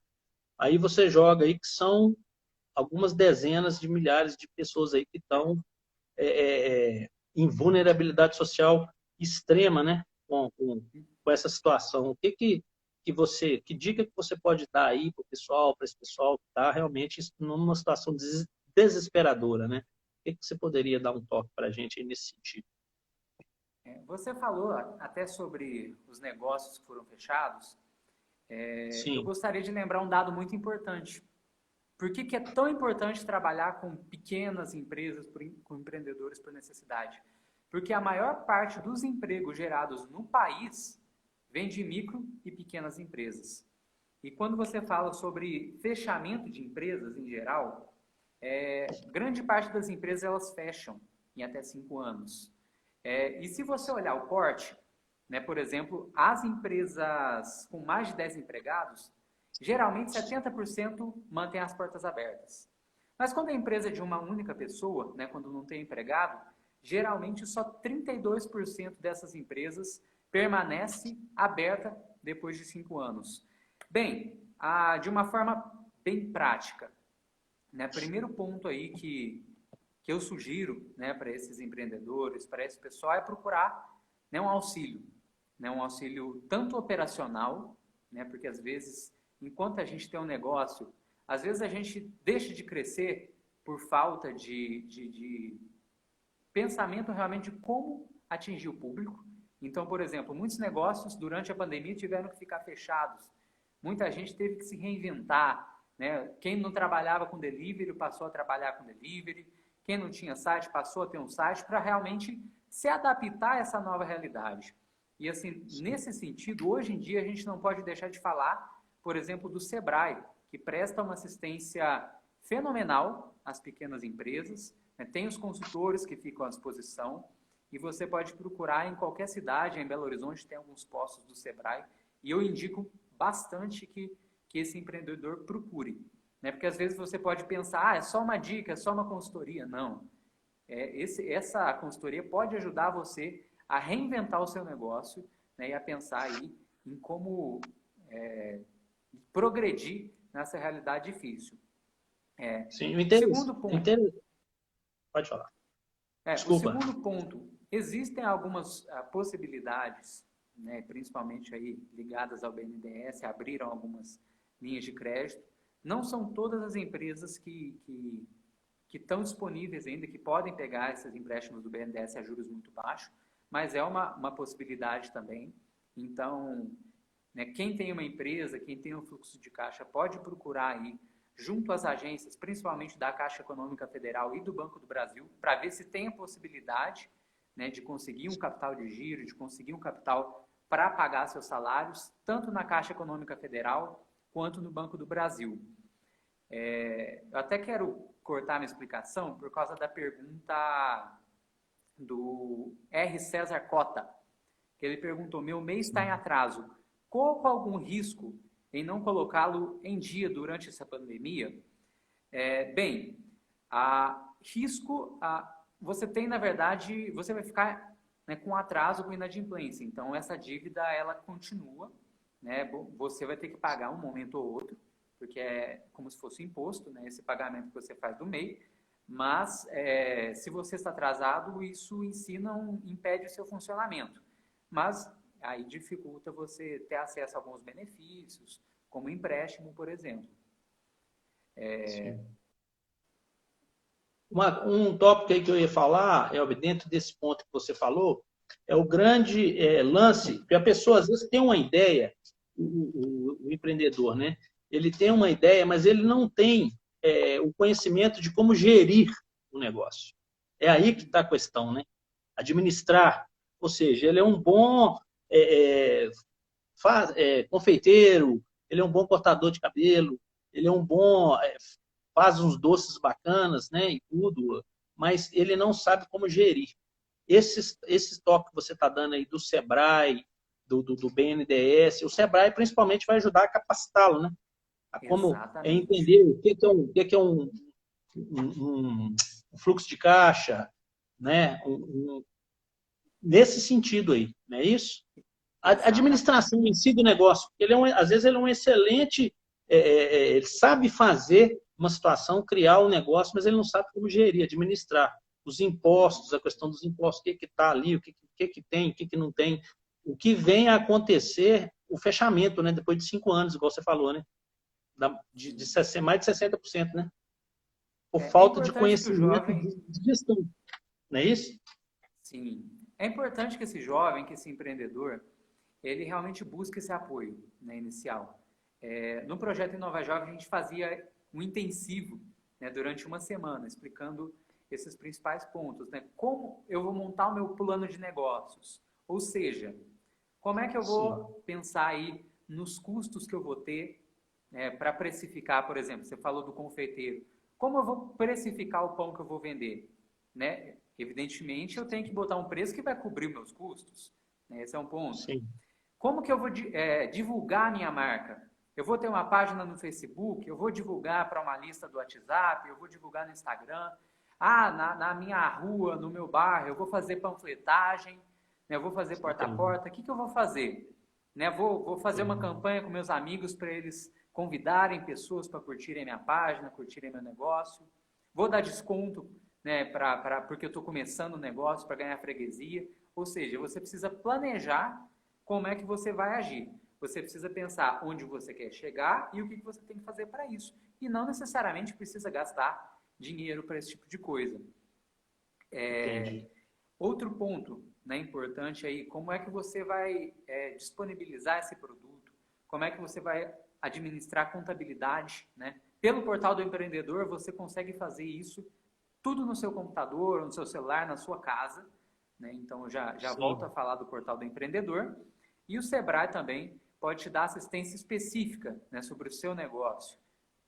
Aí você joga aí que são algumas dezenas de milhares de pessoas aí que estão em vulnerabilidade social extrema, né? Com essa situação. Que dica que você pode dar aí para esse pessoal que está realmente numa situação desesperadora, né? O que você poderia dar um toque para a gente aí nesse sentido? Você falou até sobre os negócios que foram fechados. Eu Sim, gostaria de lembrar um dado muito importante. Por que é tão importante trabalhar com pequenas empresas, com empreendedores por necessidade? Porque a maior parte dos empregos gerados no país vem de micro e pequenas empresas. E quando você fala sobre fechamento de empresas em geral, grande parte das empresas elas fecham em até 5 anos. E se você olhar o porte, né, por exemplo, as empresas com mais de 10 empregados, geralmente 70% mantém as portas abertas. Mas quando a empresa é de uma única pessoa, né, quando não tem empregado, geralmente só 32% dessas empresas permanece aberta depois de 5 anos. Bem, de uma forma bem prática, né, primeiro ponto aí que eu sugiro, né, para esses empreendedores, para esse pessoal, é procurar, né, um auxílio. Né, um auxílio tanto operacional, né, porque às vezes, enquanto a gente tem um negócio, às vezes a gente deixa de crescer por falta de pensamento realmente de como atingir o público. Então, por exemplo, muitos negócios durante a pandemia tiveram que ficar fechados. Muita gente teve que se reinventar. Né? Quem não trabalhava com delivery passou a trabalhar com delivery. Quem não tinha site passou a ter um site para realmente se adaptar a essa nova realidade. E assim, nesse sentido, hoje em dia a gente não pode deixar de falar, por exemplo, do Sebrae, que presta uma assistência fenomenal às pequenas empresas, né? Tem os consultores que ficam à disposição e você pode procurar em qualquer cidade, em Belo Horizonte tem alguns postos do Sebrae e eu indico bastante que esse empreendedor procure. Né? Porque às vezes você pode pensar, é só uma dica, é só uma consultoria. Não. Essa consultoria pode ajudar você a reinventar o seu negócio, né? E a pensar aí em como progredir nessa realidade difícil. Sim, eu entendo. Segundo ponto. Entendo. Pode falar. O Desculpa. segundo ponto, existem algumas possibilidades, né, principalmente aí ligadas ao BNDES, abriram algumas linhas de crédito. Não são todas as empresas que estão disponíveis ainda, que podem pegar esses empréstimos do BNDES a juros muito baixos, mas é uma possibilidade também. Então, né, quem tem uma empresa, quem tem um fluxo de caixa, pode procurar aí junto às agências, principalmente da Caixa Econômica Federal e do Banco do Brasil, para ver se tem a possibilidade, né, de conseguir um capital de giro, de conseguir um capital para pagar seus salários, tanto na Caixa Econômica Federal quanto no Banco do Brasil. Eu até quero cortar minha explicação por causa da pergunta do R. César Cota, que ele perguntou: meu mês está em atraso, corro algum risco em não colocá-lo em dia durante essa pandemia? Bem, risco, você tem, na verdade, você vai ficar, né, com atraso, com inadimplência. Então, essa dívida, ela continua, né, você vai ter que pagar um momento ou outro, porque é como se fosse imposto, né, esse pagamento que você faz do MEI, mas se você está atrasado, isso em si não impede o seu funcionamento. Mas aí dificulta você ter acesso a alguns benefícios, como empréstimo, por exemplo. Um tópico aí que eu ia falar, Elber, dentro desse ponto que você falou, é o grande lance, que a pessoa às vezes tem uma ideia, o empreendedor, né? Ele tem uma ideia, mas ele não tem o conhecimento de como gerir o negócio. É aí que está a questão, né? Administrar, ou seja, ele é um bom confeiteiro, ele é um bom cortador de cabelo, ele é um bom, faz uns doces bacanas, né, e tudo, mas ele não sabe como gerir. Esses toques que você está dando aí do Sebrae, do BNDES, o Sebrae principalmente vai ajudar a capacitá-lo, né? A como entender o que é um fluxo de caixa, né? Nesse sentido aí, não é isso? A administração em si do negócio, às vezes ele é um excelente, ele sabe fazer uma situação, criar um negócio, mas ele não sabe como gerir, administrar os impostos, a questão dos impostos, o que está ali, o que tem, o que não tem, o que vem a acontecer, o fechamento, né, depois de 5 anos, igual você falou, né, mais de 60%, né, por falta de conhecimento de gestão, não é isso? Sim, é importante que esse jovem, que esse empreendedor, ele realmente busque esse apoio, né, inicial. No projeto Inova Jovem, a gente fazia um intensivo, né, durante uma semana, explicando esses principais pontos, né? Como eu vou montar o meu plano de negócios, ou seja, como é que eu vou pensar aí nos custos que eu vou ter, né, para precificar, por exemplo, você falou do confeiteiro, como eu vou precificar o pão que eu vou vender, né? Evidentemente, eu tenho que botar um preço que vai cobrir meus custos, né? Esse é um ponto. Sim. Como que eu vou divulgar a minha marca? Eu vou ter uma página no Facebook, eu vou divulgar para uma lista do WhatsApp, eu vou divulgar no Instagram. Na minha rua, no meu bairro, eu vou fazer panfletagem, né? Eu vou fazer porta a porta. O que eu vou fazer? Né? Vou fazer uma campanha com meus amigos para eles convidarem pessoas para curtirem minha página, curtirem meu negócio. Vou dar desconto, né, porque eu estou começando o negócio, para ganhar freguesia. Ou seja, você precisa planejar como é que você vai agir. Você precisa pensar onde você quer chegar e o que você tem que fazer para isso. E não necessariamente precisa gastar dinheiro para esse tipo de coisa. Outro ponto, né, importante aí, como é que você vai disponibilizar esse produto, como é que você vai administrar a contabilidade, né? Pelo portal do empreendedor, você consegue fazer isso tudo no seu computador, no seu celular, na sua casa, né? Então, já volto a falar do portal do empreendedor. E o Sebrae também pode te dar assistência específica, né, sobre o seu negócio.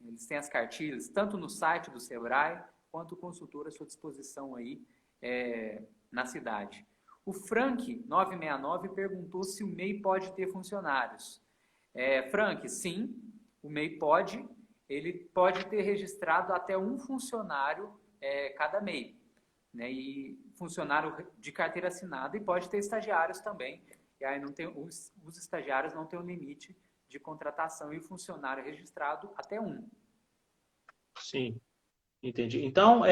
Eles têm as cartilhas, tanto no site do Sebrae, quanto o consultor à sua disposição aí na cidade. O Frank 969 perguntou se o MEI pode ter funcionários. Frank, sim, o MEI pode. Ele pode ter registrado até um funcionário cada MEI, né? E funcionário de carteira assinada, e pode ter estagiários também. E aí não tem, os estagiários não têm um limite de contratação e o funcionário registrado até um. Sim, entendi. Então,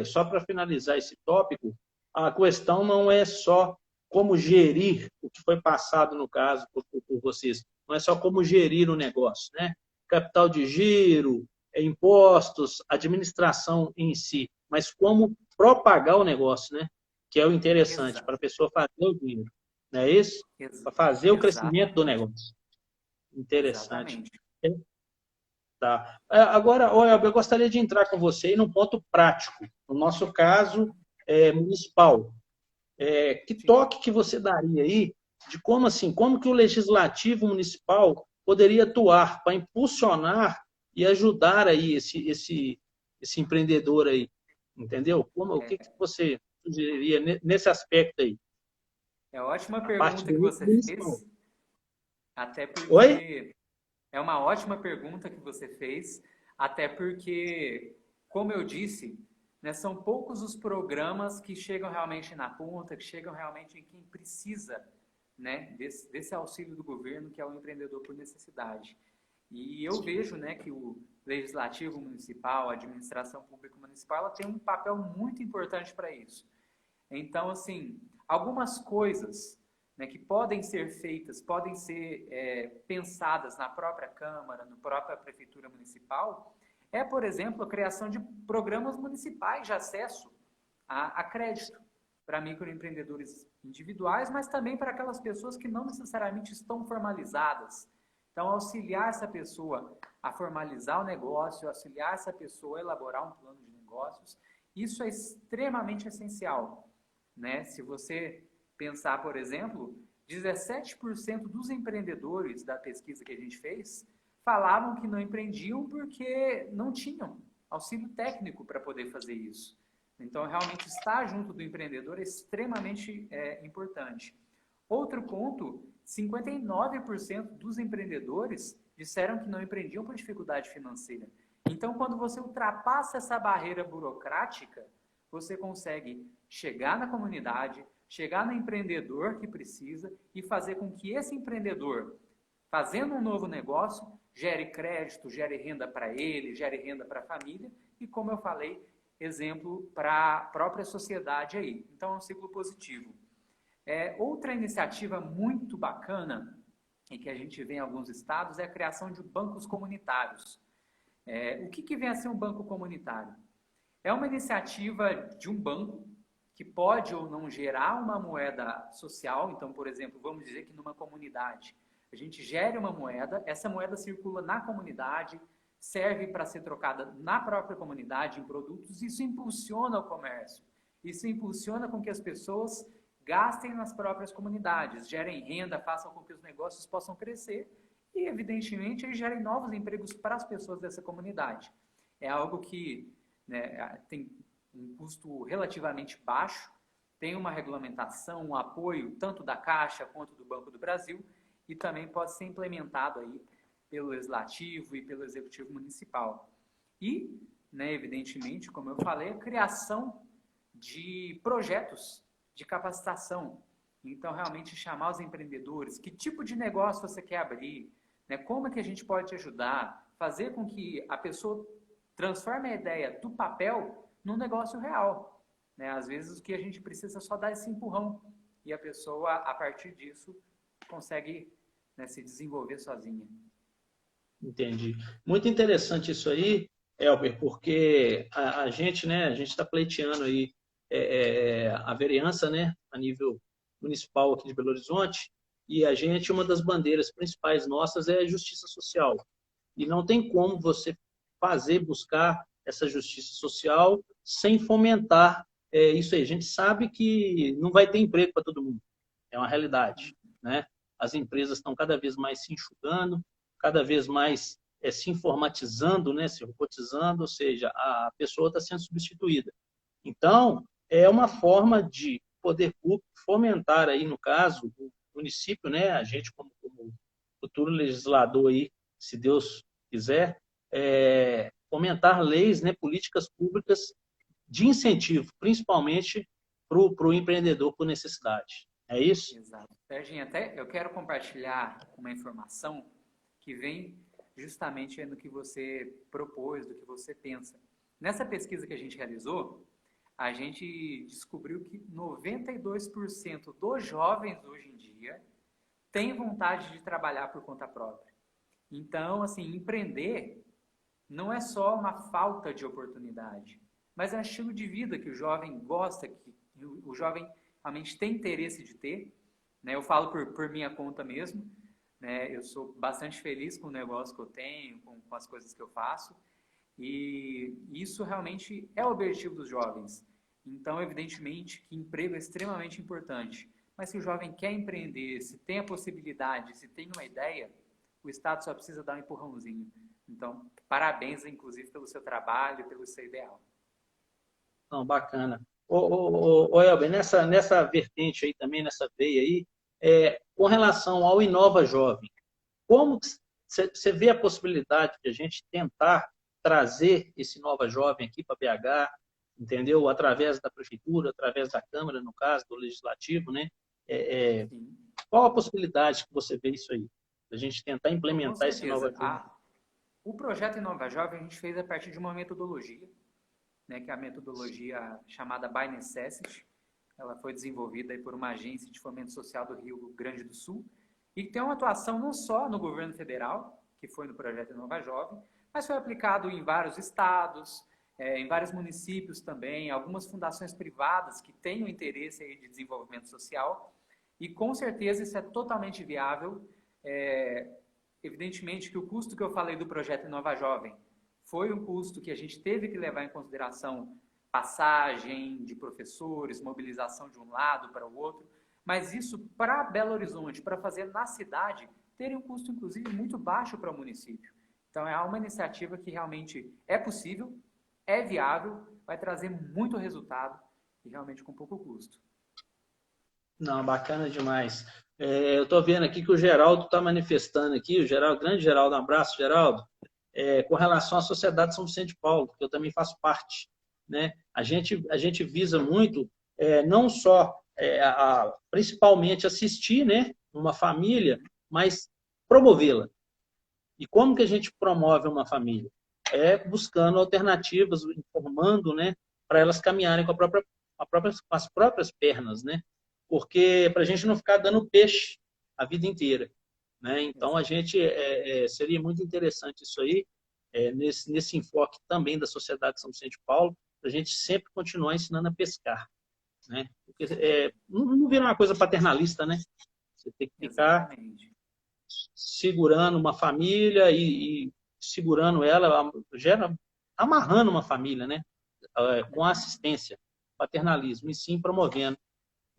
só para finalizar esse tópico, a questão não é só como gerir o que foi passado, no caso, por vocês. Não é só como gerir o negócio, né? Capital de giro, impostos, administração em si, mas como propagar o negócio, né? Que é o interessante, Exato. para a pessoa fazer o dinheiro. Não é isso? Para fazer o crescimento do Exatamente. negócio. Interessante. Exatamente. Tá. Agora, eu gostaria de entrar com você num ponto prático. No nosso caso, municipal. Que Sim. toque que você daria aí de como assim, como que o legislativo municipal poderia atuar para impulsionar e ajudar aí esse empreendedor aí, entendeu? O que você sugeriria nesse aspecto aí? É ótima A parte pergunta que do você municipal. fez, até Oi? porque é uma ótima pergunta que você fez, até porque, como eu disse, né, são poucos os programas que chegam realmente na ponta, que chegam realmente em quem precisa, né, desse auxílio do governo, que é o empreendedor por necessidade. E eu vejo, né, que o legislativo municipal, a administração pública municipal, ela tem um papel muito importante para isso. Então, assim, algumas coisas, né, que podem ser feitas, podem ser pensadas na própria Câmara, na própria Prefeitura Municipal, por exemplo, a criação de programas municipais de acesso a crédito para microempreendedores individuais, mas também para aquelas pessoas que não necessariamente estão formalizadas. Então, auxiliar essa pessoa a formalizar o negócio, auxiliar essa pessoa a elaborar um plano de negócios, isso é extremamente essencial, né? Se você pensar, por exemplo, 17% dos empreendedores da pesquisa que a gente fez falavam que não empreendiam porque não tinham auxílio técnico para poder fazer isso. Então, realmente, estar junto do empreendedor é extremamente importante. Outro ponto, 59% dos empreendedores disseram que não empreendiam por dificuldade financeira. Então, quando você ultrapassa essa barreira burocrática, você consegue chegar na comunidade, chegar no empreendedor que precisa e fazer com que esse empreendedor, fazendo um novo negócio, gere crédito, gere renda para ele, gere renda para a família e, como eu falei, exemplo para a própria sociedade aí. Então, é um ciclo positivo. Outra iniciativa muito bacana e que a gente vê em alguns estados é a criação de bancos comunitários. O que vem a ser um banco comunitário? É uma iniciativa de um banco que pode ou não gerar uma moeda social. Então, por exemplo, vamos dizer que numa comunidade a gente gere uma moeda, essa moeda circula na comunidade, serve para ser trocada na própria comunidade em produtos, isso impulsiona o comércio, isso impulsiona com que as pessoas gastem nas próprias comunidades, gerem renda, façam com que os negócios possam crescer e, evidentemente, gerem novos empregos para as pessoas dessa comunidade. É algo que, né, tem um custo relativamente baixo, tem uma regulamentação, um apoio tanto da Caixa quanto do Banco do Brasil e também pode ser implementado aí pelo Legislativo e pelo Executivo Municipal. E, né, evidentemente, como eu falei, a criação de projetos de capacitação. Então, realmente chamar os empreendedores, que tipo de negócio você quer abrir, né, como é que a gente pode te ajudar, fazer com que a pessoa transforme a ideia do papel num negócio real. Né? Às vezes o que a gente precisa é só dar esse empurrão e a pessoa, a partir disso, consegue, né, se desenvolver sozinha. Entendi. Muito interessante isso aí, Elber, porque a gente, né, a gente está pleiteando aí a vereança, né, a nível municipal aqui de Belo Horizonte, e a gente, uma das bandeiras principais nossas é a justiça social. E não tem como você buscar essa justiça social sem fomentar isso aí. A gente sabe que não vai ter emprego para todo mundo, é uma realidade, né? As empresas estão cada vez mais se enxugando, cada vez mais se informatizando, né, se robotizando, ou seja, a pessoa está sendo substituída. Então, é uma forma de poder público fomentar aí, no caso, o município, né, a gente como futuro legislador aí, se Deus quiser, fomentar leis, né, políticas públicas de incentivo, principalmente para o empreendedor por necessidade. É isso? Exato. Serginho, até eu quero compartilhar uma informação que vem justamente no que você propôs, do que você pensa. Nessa pesquisa que a gente realizou, a gente descobriu que 92% dos jovens hoje em dia têm vontade de trabalhar por conta própria. Então, assim, empreender não é só uma falta de oportunidade, mas é um estilo de vida que o jovem gosta, que o jovem realmente tem interesse de ter. Né? Eu falo por minha conta mesmo, né? Eu sou bastante feliz com o negócio que eu tenho, com as coisas que eu faço, e isso realmente é o objetivo dos jovens. Então, evidentemente, que emprego é extremamente importante, mas se o jovem quer empreender, se tem a possibilidade, se tem uma ideia, o Estado só precisa dar um empurrãozinho. Então, parabéns, inclusive, pelo seu trabalho, pelo seu ideal. Não, bacana. Ô, Elber, nessa vertente aí também, nessa veia aí, com relação ao Inova Jovem, como você vê a possibilidade de a gente tentar trazer esse Inova Jovem aqui para BH, entendeu? Através da prefeitura, através da Câmara, no caso, do Legislativo, né? Qual a possibilidade que você vê isso aí? A gente tentar Com implementar esse Inova certeza. Jovem? O projeto Inova Jovem a gente fez a partir de uma metodologia, né, que é a metodologia chamada By Necessity. Ela foi desenvolvida aí por uma agência de fomento social do Rio Grande do Sul e tem uma atuação não só no governo federal, que foi no projeto Inova Jovem, mas foi aplicado em vários estados, em vários municípios também, algumas fundações privadas que têm o interesse aí de desenvolvimento social, e com certeza isso é totalmente viável. Evidentemente que o custo que eu falei do projeto Inova Jovem foi um custo que a gente teve que levar em consideração passagem de professores, mobilização de um lado para o outro, mas isso para Belo Horizonte, para fazer na cidade, teria um custo inclusive muito baixo para o município. Então é uma iniciativa que realmente é possível, é viável, vai trazer muito resultado e realmente com pouco custo. Não, bacana demais. Eu estou vendo aqui que o Geraldo está manifestando aqui, o Geraldo, grande Geraldo, um abraço, Geraldo, com relação à Sociedade São Vicente de Paulo, que eu também faço parte. Né? A gente visa muito, não só, principalmente assistir, né, uma família, mas promovê-la. E como que a gente promove uma família? Buscando alternativas, informando, né, para elas caminharem com as próprias pernas, né? Porque para a gente não ficar dando peixe a vida inteira. Né? Então, a gente seria muito interessante isso aí, nesse enfoque também da Sociedade São Vicente de Paulo, para a gente sempre continuar ensinando a pescar. Né? Porque, não vira uma coisa paternalista, né? Você tem que ficar segurando uma família e segurando ela, amarrando uma família, né? Com assistência, paternalismo, e sim promovendo.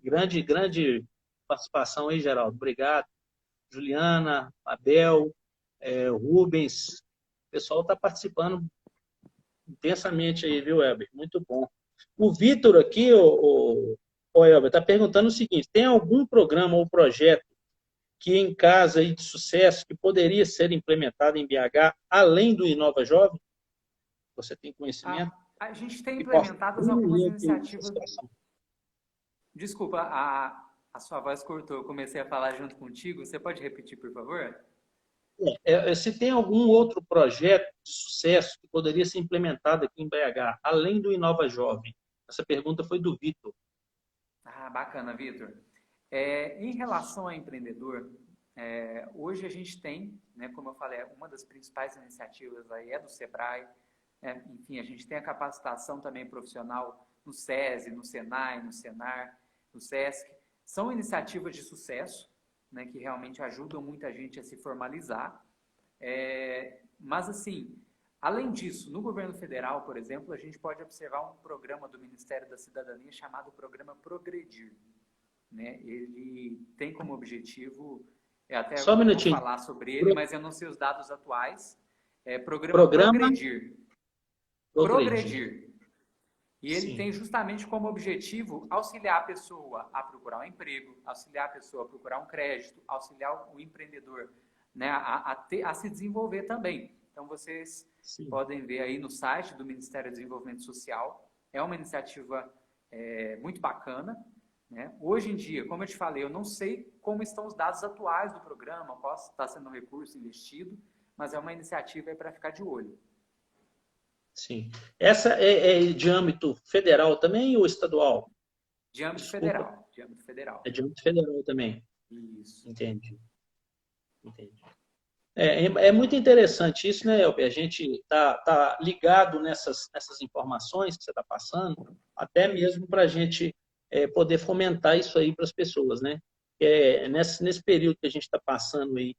Grande participação aí, Geraldo. Obrigado. Juliana, Abel, Rubens. O pessoal está participando intensamente aí, viu, Elber? Muito bom. O Vitor aqui, o Elber, está perguntando o seguinte: tem algum programa ou projeto que em casa aí de sucesso que poderia ser implementado em BH, além do Inova Jovem? Você tem conhecimento? A gente tem implementadas algumas iniciativas. Desculpa, a sua voz cortou. Eu comecei a falar junto contigo. Você pode repetir, por favor? Se tem algum outro projeto de sucesso que poderia ser implementado aqui em BH, além do Inova Jovem? Essa pergunta foi do Vitor. Bacana, Vitor. Em relação a empreendedor, hoje a gente tem, né, como eu falei, uma das principais iniciativas aí é do Sebrae. Enfim, a gente tem a capacitação também profissional no SESI, no Senai, no Senar, no SESC. São iniciativas de sucesso, né, que realmente ajudam muita gente a se formalizar. Mas, assim, além disso, no governo federal, por exemplo, a gente pode observar um programa do Ministério da Cidadania chamado Programa Progredir. Né? Ele tem como objetivo, até Só um minutinho. Vou falar sobre ele, mas eu não sei os dados atuais. Programa Progredir. Progredir. E ele tem justamente como objetivo auxiliar a pessoa a procurar um emprego, auxiliar a pessoa a procurar um crédito, auxiliar o empreendedor, né, a se desenvolver também. Então, vocês podem ver aí no site do Ministério do Desenvolvimento Social. É uma iniciativa muito bacana, né? Hoje em dia, como eu te falei, eu não sei como estão os dados atuais do programa, qual está sendo o recurso investido, mas é uma iniciativa para ficar de olho. Sim. Essa é de âmbito federal também ou estadual? De âmbito Desculpa. federal. De âmbito federal. É de âmbito federal também. Isso. Entendi. Entendi. É muito interessante isso, né, Elber? A gente tá ligado nessas informações que você está passando, até mesmo para a gente poder fomentar isso aí para as pessoas, né? Nesse período que a gente está passando aí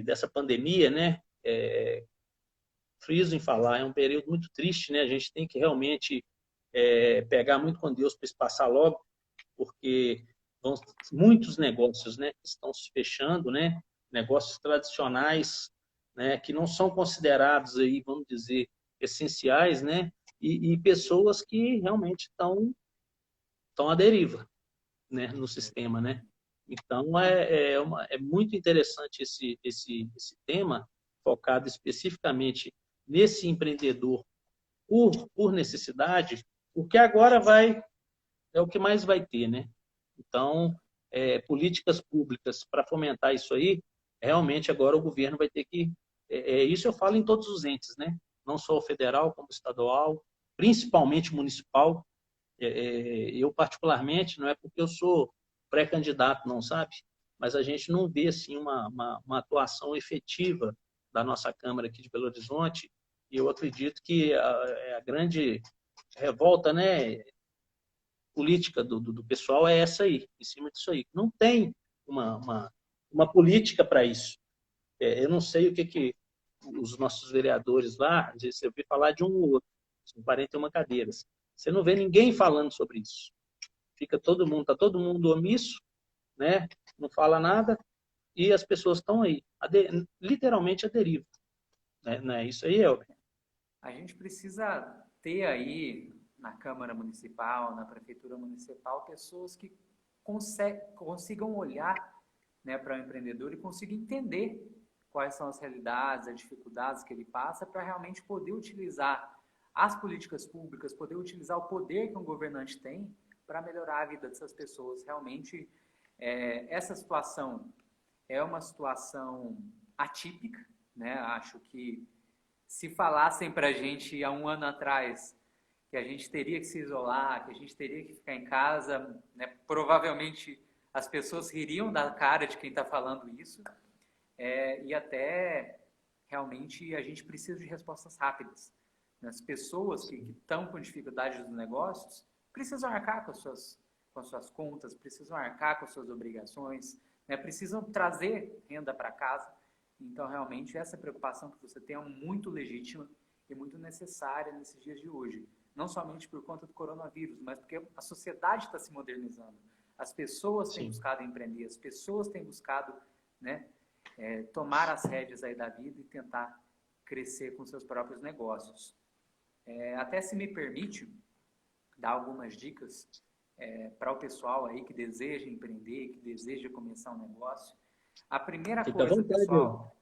dessa pandemia, né? Friso em falar, é um período muito triste, né? A gente tem que realmente pegar muito com Deus para isso passar logo, porque muitos negócios, né, estão se fechando, né? Negócios tradicionais, né, que não são considerados aí, vamos dizer, essenciais, né? E pessoas que realmente estão à deriva, né, no sistema, né? Então é muito interessante esse tema focado especificamente nesse empreendedor por necessidade, porque agora é o que mais vai ter, né? Então, políticas públicas para fomentar isso aí, realmente agora o governo vai ter que. Isso eu falo em todos os entes, né? Não só o federal, como o estadual, principalmente municipal. Eu, particularmente, não é porque eu sou pré-candidato, não sabe? Mas a gente não vê assim, uma atuação efetiva da nossa Câmara aqui de Belo Horizonte, e eu acredito que a grande revolta, né, política do pessoal é essa aí, em cima disso aí. Não tem uma política para isso. Eu não sei o que os nossos vereadores lá, às vezes eu ouvi falar de um ou outro, são 41 cadeiras. Você não vê ninguém falando sobre isso. Tá todo mundo omisso, né? Não fala nada, e as pessoas estão aí, literalmente à deriva. Né? Não é isso aí, Elber? A gente precisa ter aí na Câmara Municipal, na Prefeitura Municipal, pessoas que consigam olhar, né, para o empreendedor e consigam entender quais são as realidades, as dificuldades que ele passa, para realmente poder utilizar as políticas públicas, poder utilizar o poder que um governante tem para melhorar a vida dessas pessoas. Realmente, essa situação é uma situação atípica, né? Acho que se falassem para a gente há um ano atrás que a gente teria que se isolar, que a gente teria que ficar em casa, né, provavelmente as pessoas ririam da cara de quem está falando isso, e até realmente a gente precisa de respostas rápidas. As pessoas que estão com dificuldade nos negócios precisam arcar com as suas contas, precisam arcar com as suas obrigações, né, precisam trazer renda para casa. Então, realmente, essa preocupação que você tem é muito legítima e muito necessária nesses dias de hoje. Não somente por conta do coronavírus, mas porque a sociedade está se modernizando. As pessoas têm buscado empreender, as pessoas têm buscado, né, tomar as rédeas aí da vida e tentar crescer com seus próprios negócios. Até se me permite dar algumas dicas para o pessoal aí que deseja empreender, que deseja começar um negócio. A primeira coisa, pessoal,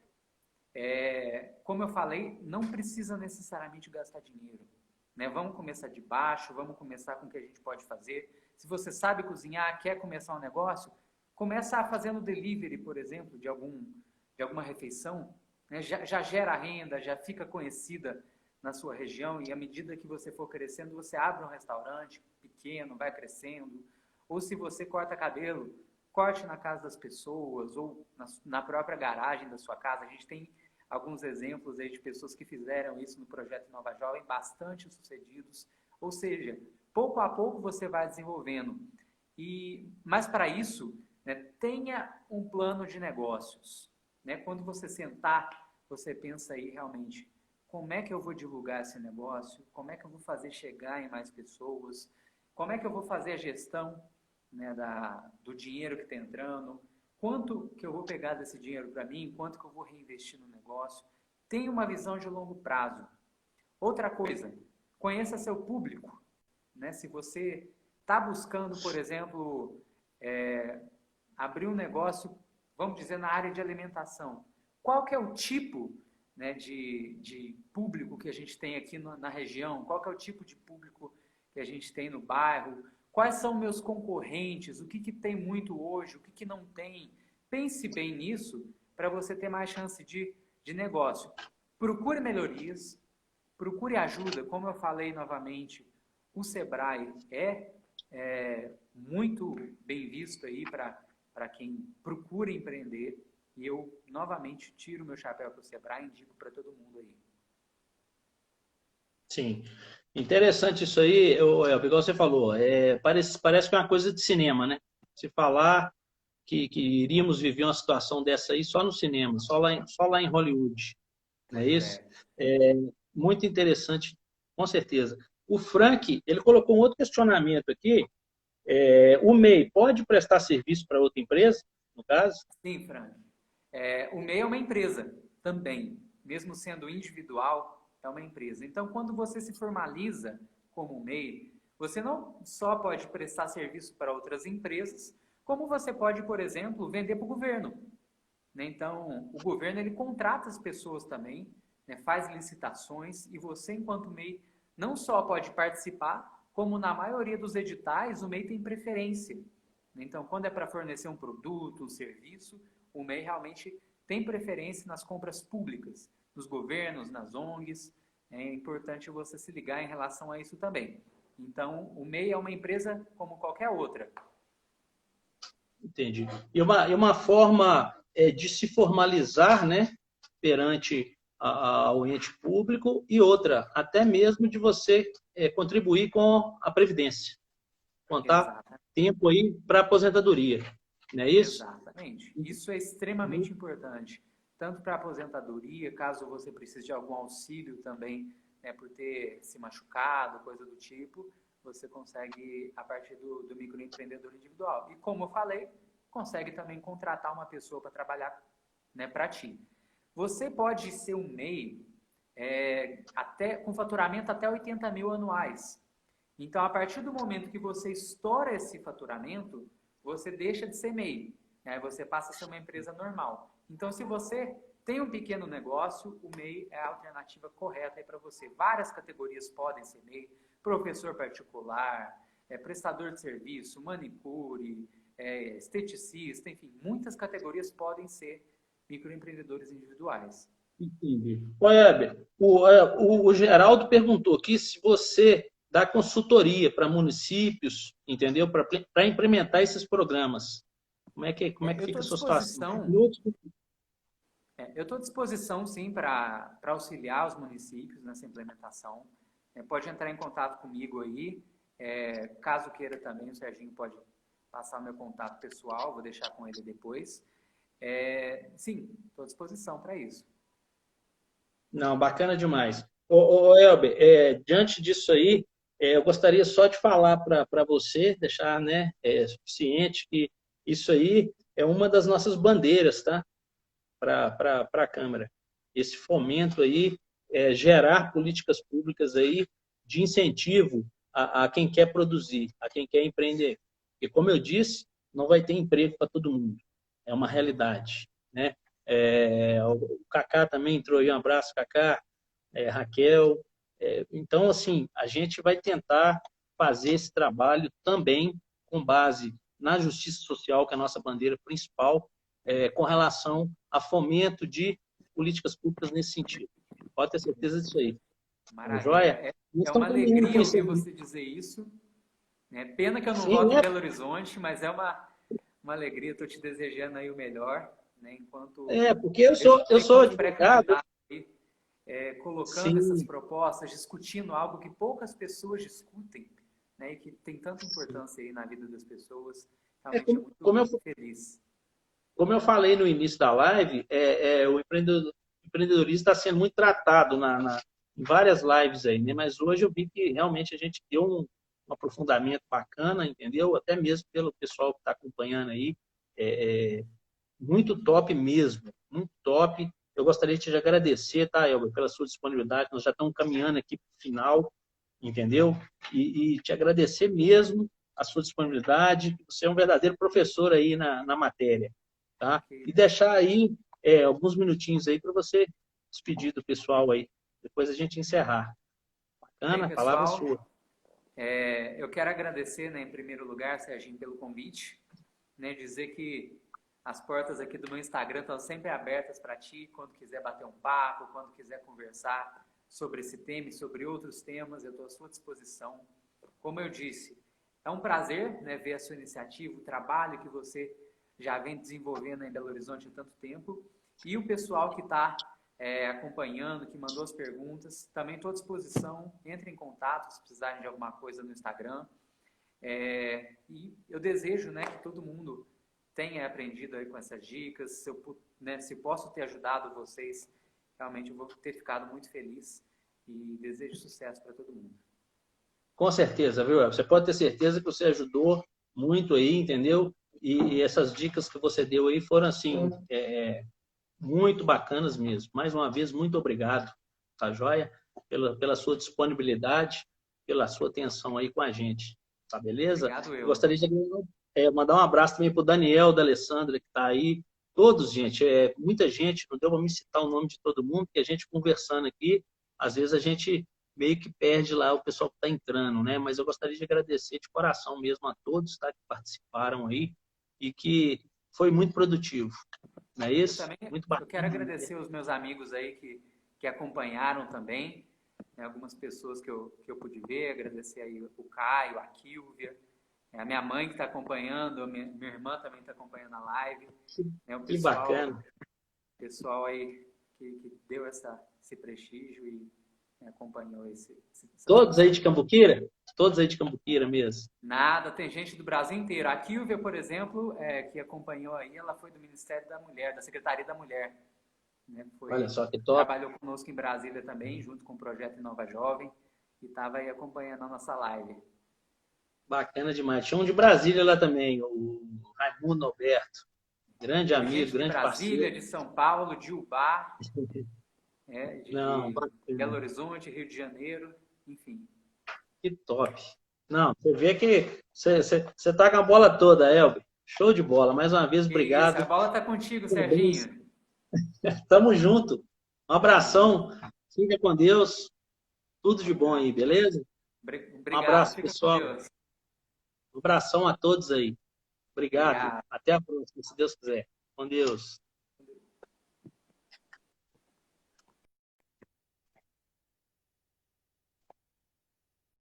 como eu falei, não precisa necessariamente gastar dinheiro. Né? Vamos começar de baixo, vamos começar com o que a gente pode fazer. Se você sabe cozinhar, quer começar um negócio, começa fazendo delivery, por exemplo, de alguma refeição, né? Já gera renda, já fica conhecida na sua região, e à medida que você for crescendo, você abre um restaurante pequeno, vai crescendo. Ou se você corta cabelo, corte na casa das pessoas ou na própria garagem da sua casa. A gente tem alguns exemplos aí de pessoas que fizeram isso no projeto Nova Jovem, bastante sucedidos. Ou seja, pouco a pouco você vai desenvolvendo. Mas para isso, né, tenha um plano de negócios. Né? Quando você sentar, você pensa aí realmente, como é que eu vou divulgar esse negócio? Como é que eu vou fazer chegar em mais pessoas? Como é que eu vou fazer a gestão, né, do dinheiro que está entrando? Quanto que eu vou pegar desse dinheiro para mim? Quanto que eu vou reinvestir no negócio? Tenha uma visão de longo prazo. Outra coisa, conheça seu público. Né? Se você está buscando, por exemplo, abrir um negócio, vamos dizer, na área de alimentação, qual que é o tipo, né, de público que a gente tem aqui na região? Qual que é o tipo de público que a gente tem no bairro? Quais são meus concorrentes? O que tem muito hoje? O que não tem? Pense bem nisso para você ter mais chance de negócio. Procure melhorias, procure ajuda. Como eu falei novamente, o Sebrae é muito bem visto aí para quem procura empreender. E eu, novamente, tiro meu chapéu para o Sebrae e indico para todo mundo aí. Sim. Interessante isso aí, igual você falou, parece que é uma coisa de cinema, né? Se falar que iríamos viver uma situação dessa aí só no cinema, só lá em Hollywood, não é Pois isso? é. É muito interessante, com certeza. O Frank, ele colocou um outro questionamento aqui, o MEI pode prestar serviço para outra empresa, no caso? Sim, Frank. O MEI é uma empresa também, mesmo sendo individual, é uma empresa. Então, quando você se formaliza como MEI, você não só pode prestar serviço para outras empresas, como você pode, por exemplo, vender para o governo. Né? Então, o governo ele contrata as pessoas também, né? Faz licitações e você, enquanto MEI, não só pode participar, como na maioria dos editais, o MEI tem preferência. Então, quando é para fornecer um produto, um serviço, o MEI realmente tem preferência nas compras públicas, nos governos, nas ONGs. É importante você se ligar em relação a isso também. Então, o MEI é uma empresa como qualquer outra. Entendi. E uma forma de se formalizar, né, perante ao ente público, e outra, até mesmo de você contribuir com a Previdência. Contar Exatamente. tempo aí para aposentadoria, não é isso? Exatamente. Isso é extremamente importante, tanto para a aposentadoria, caso você precise de algum auxílio também, né, por ter se machucado, coisa do tipo, você consegue a partir do microempreendedor individual. E como eu falei, consegue também contratar uma pessoa para trabalhar, né, para ti. Você pode ser um MEI com faturamento até 80 mil anuais. Então, a partir do momento que você estoura esse faturamento, você deixa de ser MEI. Aí você passa a ser uma empresa normal. Então, se você tem um pequeno negócio, o MEI é a alternativa correta para você. Várias categorias podem ser MEI. Professor particular, prestador de serviço, manicure, esteticista, enfim, muitas categorias podem ser microempreendedores individuais. Entendi. Ô, Heber, o Geraldo perguntou aqui se você dá consultoria para municípios, entendeu? Para implementar esses programas. Como é que Eu estou fica à a sua situação? disposição. Eu estou à disposição, sim, para auxiliar os municípios nessa implementação. Pode entrar em contato comigo aí. Caso queira também, o Serginho pode passar o meu contato pessoal, vou deixar com ele depois. Sim, estou à disposição para isso. Não, bacana demais. Ô, Elber, diante disso aí, eu gostaria só de falar para você, deixar, né, ciente que isso aí é uma das nossas bandeiras, tá? Para a Câmara. Esse fomento aí, gerar políticas públicas aí de incentivo a quem quer produzir, a quem quer empreender. E como eu disse, não vai ter emprego para todo mundo. É uma realidade, né? O Cacá também entrou aí, um abraço, Cacá, Raquel. Então, assim, a gente vai tentar fazer esse trabalho também com base na justiça social, que é a nossa bandeira principal, com relação a fomento de políticas públicas nesse sentido. Pode ter certeza disso aí. Maravilha. Joia? Nós É uma estamos caminhando com alegria isso ouvir aí. você dizer isso. Pena que eu não Sim, voto em né? Belo Horizonte, mas é uma alegria. Estou te desejando aí o melhor, né? Porque eu sou Enquanto advogado. pré-candidato, colocando essas Sim, propostas, discutindo algo que poucas pessoas discutem, né? E que tem tanta importância aí na vida das pessoas. Realmente é como, como muito eu, feliz. como eu falei no início da live, o empreendedorismo está sendo muito tratado em várias lives aí, né? Mas hoje eu vi que realmente a gente deu um aprofundamento bacana, entendeu? Até mesmo pelo pessoal que está acompanhando aí. Muito top mesmo, muito top. Eu gostaria de te agradecer, tá, Elber, pela sua disponibilidade. Nós já estamos caminhando aqui para o final, entendeu? E te agradecer mesmo a sua disponibilidade. Você é um verdadeiro professor aí na matéria, tá? E deixar aí alguns minutinhos aí para você despedir do pessoal aí. Depois a gente encerrar. Bem, Bacana? Palavra pessoal, sua. Eu quero agradecer, né, em primeiro lugar, Serginho, pelo convite, né, dizer que as portas aqui do meu Instagram estão sempre abertas para ti, quando quiser bater um papo, quando quiser conversar sobre esse tema e sobre outros temas, eu estou à sua disposição. Como eu disse, é um prazer, né, ver a sua iniciativa, o trabalho que você já vem desenvolvendo em Belo Horizonte há tanto tempo, e o pessoal que está acompanhando, que mandou as perguntas, também estou à disposição, entre em contato se precisarem de alguma coisa no Instagram. E eu desejo, né, que todo mundo tenha aprendido aí com essas dicas, se posso ter ajudado vocês, realmente eu vou ter ficado muito feliz e desejo sucesso para todo mundo. Com certeza, viu? Você pode ter certeza que você ajudou muito aí, entendeu? E essas dicas que você deu aí foram, assim, muito bacanas mesmo. Mais uma vez, muito obrigado, tá joia? Pela sua disponibilidade, pela sua atenção aí com a gente, tá beleza? Obrigado, eu. Gostaria de mandar um abraço também para o Daniel, da Alessandra, que está aí. Todos, gente, muita gente, não deu para me citar o nome de todo mundo, porque a gente conversando aqui, às vezes a gente meio que perde lá o pessoal que está entrando, né? Mas eu gostaria de agradecer de coração mesmo a todos, tá, que participaram aí e que foi muito produtivo. Não é isso? Muito bacana. Eu quero agradecer os meus amigos aí que acompanharam também, né, algumas pessoas que eu pude ver, agradecer aí o Caio, a Kílvia, a minha mãe que está acompanhando, a minha irmã também está acompanhando a live. Né, que bacana. O pessoal aí que deu esse prestígio e acompanhou esse... Todos aí de Cambuquira? Todos aí de Cambuquira mesmo? Nada, tem gente do Brasil inteiro. A Kílvia, por exemplo, que acompanhou aí, ela foi do Ministério da Mulher, da Secretaria da Mulher. Né? Olha só que top. Trabalhou conosco em Brasília também, junto com o projeto Inova Jovem, e estava aí acompanhando a nossa live. Bacana demais. Tinha um de Brasília lá também, o Raimundo Alberto. Grande amigo, grande parceiro. De Brasília, de São Paulo, de Ubá, de Belo Horizonte, Rio de Janeiro, enfim. Que top. Não, você vê que você tá com a bola toda, Elber. Show de bola. Mais uma vez, obrigado. Isso, a bola tá contigo, Serginho. Tamo junto. Um abração. Fica com Deus. Tudo de bom aí, beleza? Obrigado, um abraço, pessoal. Um abração a todos aí. Obrigado. Até a próxima, se Deus quiser. Com Deus.